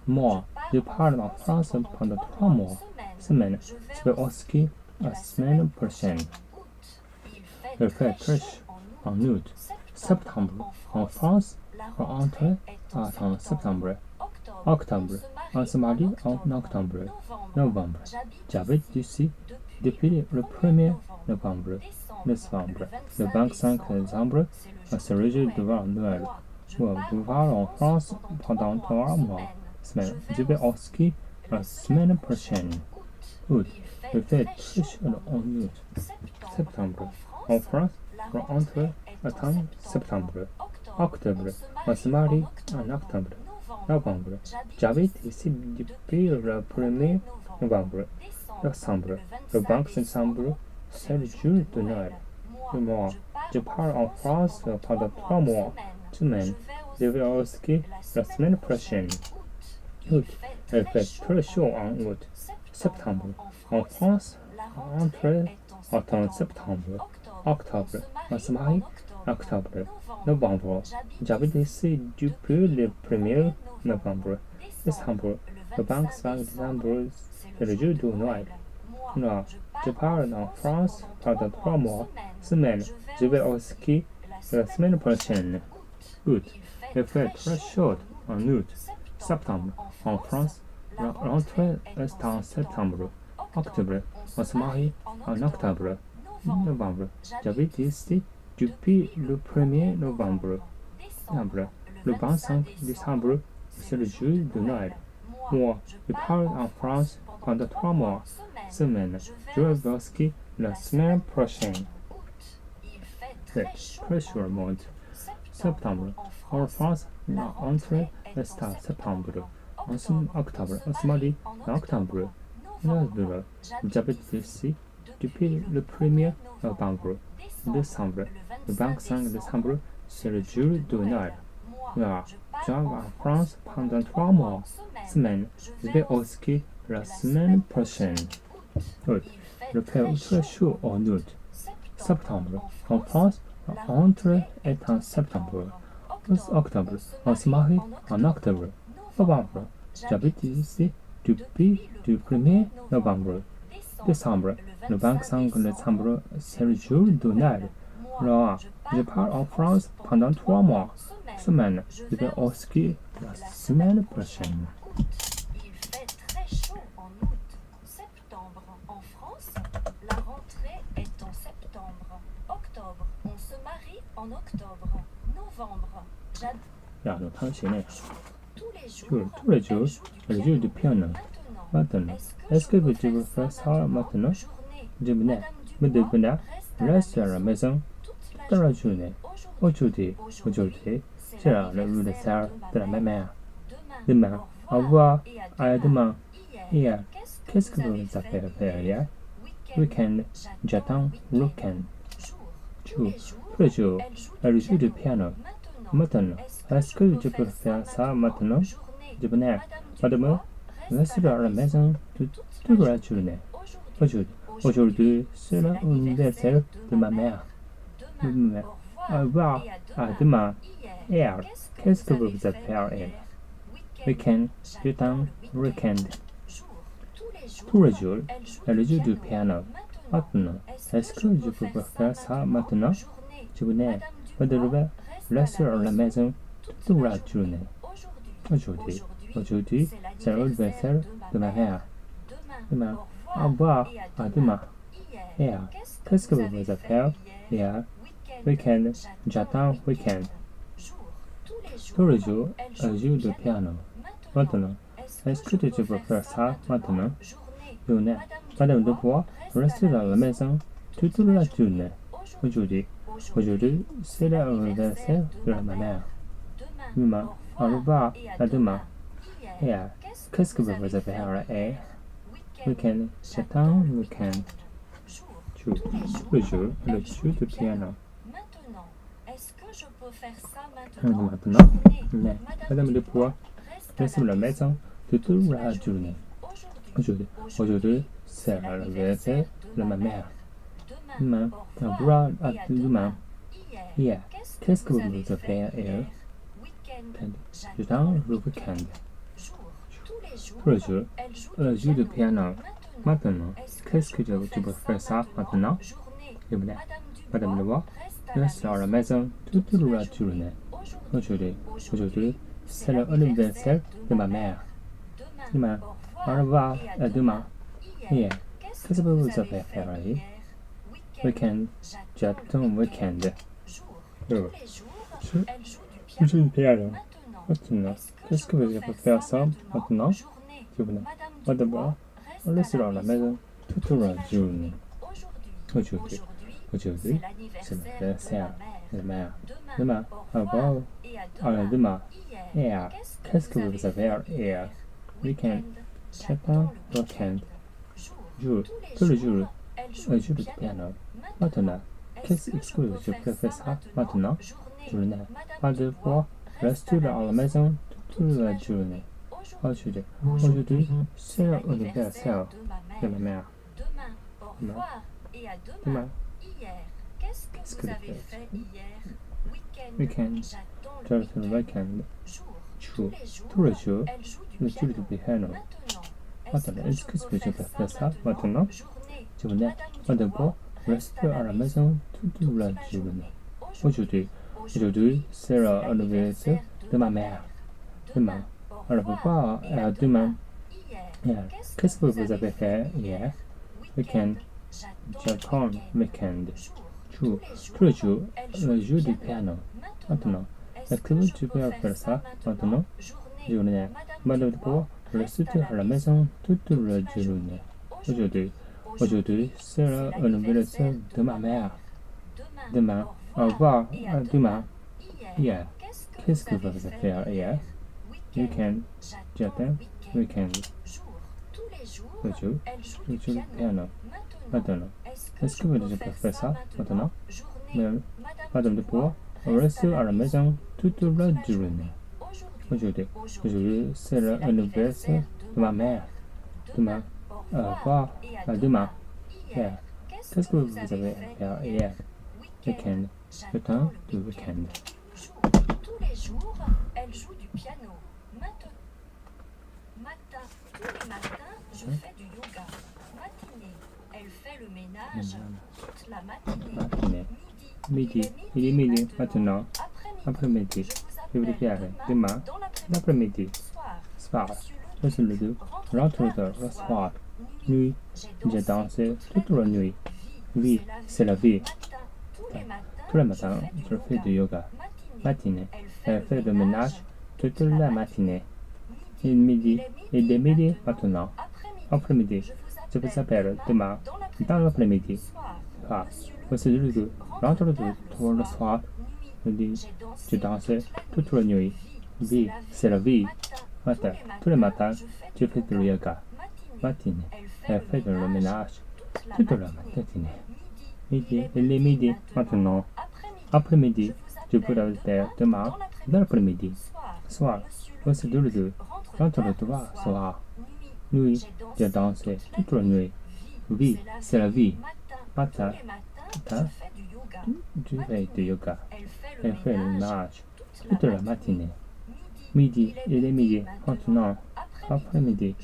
Moi, je pars en France pendant 3 mois. Semaine, je vais au ski la semaine prochaine. Il fait très chaud en août. Septembre, en France, l'entrée est en septembre. Octobre, on se marie en octobre. Novembre, j'habite ici depuis le 1er novembre. Décembre, le 25 décembre, c'est le jour de Noël. Moi, je pars en France pendant 3 mois. Semaine, je vais au ski la semaine prochaine. Août, il fait très chaud en août. Septembre, en France, l'entrée est en septembre. Octobre, on se marie en octobre. Novembre, j'habite ici depuis le 1er novembre. Décembre, le 25 décembre, c'est le jour de Noël. Moi, je pars en France pendant 3 mois. Semaine, je vais au ski la semaine prochaine. Août, il fait très chaud en août. Septembre, en France, l'entrée est en septembre. Octobre, on se marie en octobre. Novembre, j'habite ici depuis le 1er novembre. Décembre, le 25 décembre, c'est le jour de Noël. Moi, je pars en France pendant 3 mois. Semaine, je vais au ski la semaine prochaine. Août, il fait très chaud en août. Septembre, en France, l'entrée est en septembre. Octobre, on se marie en octobre. Novembre, j'habite ici depuis le 1er novembre. Décembre, le 25 décembre, c'est le jour de Noël. Moi, je pars en France pendant 3 mois. Semaine, je vais au ski la semaine prochaine. Très chaud mois. Septembre, en France, l'entrée est en septembre. Octobre, on se marie en octobre. Novembre, j'habite ici depuis le 1er novembre. Décembre, le 25 décembre, c'est le jour de Noël. Moi, je vais en France pendant 3 mois. Semaine, je vais au ski la semaine prochaine. Août, il fait très chaud en août. Septembre, en France, l'entrée est en septembre. Octobre, on se marie en octobre. Novembre, j'habite ici depuis le 1er novembre. Décembre, le 25 décembre, c'est le jour de Noël. Moi, je pars en France pendant 3 mois. Semaine, je vais au ski la semaine prochaine. Il fait très chaud en août. Septembre, en France, la rentrée est en septembre. Octobre, on se marie en octobre. Novembre, いや、楽しいね。tous les jours, elle joue du piano. Maintenant, est-ce que tu veux faire ça maintenant? Je me devrais rester à la maison toute la journée. Aujourd'hui, c'est l'anniversaire de ma mère. Demain, au revoir, à demain. Hier, qu'est-ce que vous avez fait hier? Week-end, j'attends le week-end. Tous les jours, elle joue du piano. Maintenant, est-ce que je peux faire ça maintenant? Je venais, madame, rester à la maison toute la journée. Aujourd'hui, c'est l'anniversaire de ma mère. Au revoir, à demain. Hier, qu'est-ce que vous avez fait hier? Week-end, j'attends le week-end. Tous les jours, elle joue du piano. Maintenant, est-ce que je peux faire ça maintenant? Je venais, madame, rester à la maison toute la journée. Aujourd'hui, c'est l'anniversaire de ma mère. Demain, au revoir, à demain. Hier, qu'est-ce que vous avez fait hier? Week-end, j'attends le week-end. Tous les jours, elle joue du piano. Maintenant, est-ce que tu peux faire ça maintenant? Je venais, madame Dubois, rester à la maison toute la journée. Aujourd'hui, c'est l'anniversaire de ma mère. Demain, au revoir, à demain. Hier, qu'est-ce que vous avez fait hier? Week-end, j'attends le week-end. Tous les jours, elle joue du piano. Maintenant, madame Dubois, reste à la maison toute la journée. Aujourd'hui, c'est l'anniversaire de ma mère. Demain, au revoir, à demain. Hier, qu'est-ce que vous avez fait hier? J'attends le week-end. Tous les jours, elle joue du piano. Maintenant, qu'est-ce que tu peux faire ça maintenant? Je venais, madame Dubois, reste à la maison toute la journée. Aujourd'hui, c'est l'anniversaire de ma mère. Demain, au revoir, à demain. Hier, qu'est-ce que vous avez fait hier? Week-end, j'attends le week-end. Je joue du piano. Maintenant, qu'est-ce que vous avez fait ça maintenant? Je venais, madame, reste à la maison toute la journée. Aujourd'hui, c'est l'anniversaire de ma mère. Demain, au revoir, à demain. Hier, qu'est-ce que vous avez fait hier? Week-end, j'attends le week-end. Tous les jours, elle joue du piano. Maintenant, qu'est-ce que vous avez fait ça maintenant? Je venais, madame, rester à la maison toute la journée. Aujourd'hui, c'est l'anniversaire de ma mère. Demain, qu'est-ce que vous avez fait hier? Week-end, j'attends le week-end. Tous les jours, elle joue du piano. Maintenant, est-ce que vous avez fait ça maintenant? Je venais, madame, rester à la maison toute la journée. Aujourd'hui, c'est l'anniversaire de ma mère. Demain, au revoir, à demain. Hier, qu'est-ce que vous avez fait hier? Week-end, j'attends le week-end. Tous les jours, elle joue du piano. Maintenant, est-ce que tu peux faire ça maintenant? Je venais, madame Dubois, rester à la maison toute la journée. Aujourd'hui, c'est l'anniversaire de ma mère. Demain, au revoir, à demain. Hier, qu'est-ce que vous avez fait hier? Week-end, j'attends le week-end. Tous les jours, elle joue du piano. Maintenant, est-ce que vous avez fait ça maintenant? Madame Dubois, reste à la maison toute la journée. Aujourd'hui, c'est l'anniversaire de ma mère. Demain, au revoir, à demain. Hier, qu'est-ce que vous avez fait hier? Week-end, j'attends le week-end. Tous les jours, elle joue du piano. Tous les matins, je fais du yoga. Matinée, elle fait le ménage toute la matinée. Midi, il est midi maintenant. Après-midi, je vais faire demain. L'après-midi. Soir, je suis le rentre le soir. Nuit, j'ai dansé toute la nuit. Vie, c'est la vie. Tous les matins, je fais du yoga. Matinée, elle fait le ménage toute la matinée. midi et les midi maintenant. Après-midi, je vous appelle demain dans l'après-midi. Soir, voici le deux. Rentre pour le soir. Midi, je danse toute la nuit. Vie, c'est la vie. Matin, tous les matins, je fais du yoga. Matinée, elle fait le ménage toute la matinée. Midi et les midi maintenant. Après-midi, je vous appelle demain dans l'après-midi. Soir, voici le deux. Rentre le soir. Nuit, j'ai dansé toute la nuit. Vie, c'est la vie. Matin, je fais du yoga. Elle fait le ménage toute la matinée. Midi et les midi maintenant. Après-midi,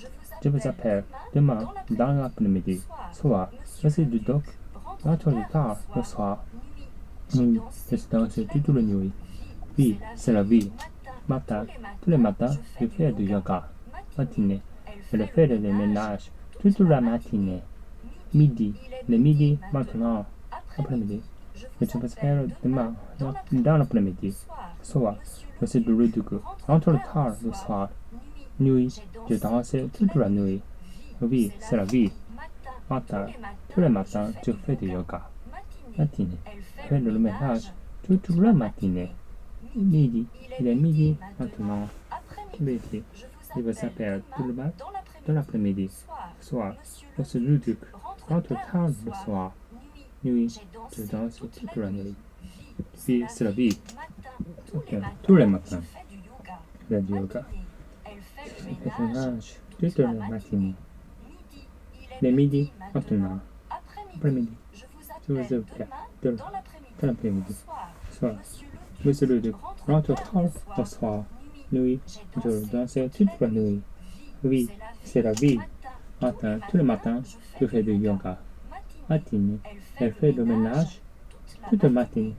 je vous appelle demain dans l'après-midi. Soir, voici du doc. Rentre le tard le soir. Nuit, j'ai dansé toute la nuit. Vie, c'est la vie. Matin, tous les matins, je fais du yoga. Matinée, elle fait le ménage toute la matinée. Midi, le midi maintenant. Après-midi, je vous appelle demain dans l'après-midi. Soir, voici le doc. Rentre le tard le soir. Nuit, je danse toute la nuit. Vie, c'est la vie. Matin, tous les matins, je fais du yoga. Matinée, je fais le ménage toute la matinée. Midi, il est midi maintenant. Midi, je vous appelle demain dans l'après-midi. Soir, voici le doc. Rentre tard le soir. Nuit, je danse toute la nuit. Vie, c'est la vie. Okay. Tous les matins, je fais du yoga. Je fais le ménage toute la matinée. Le midi maintenant. Après-midi, je vous appelle dans l'après-midi. Soir, voici le doc. Rentre tard le soir. Nuit, je danse toute la nuit. Vie, c'est la vie. Matin, tous les matins, je fais du yoga. Matinée, elle fait le ménage toute la matinée.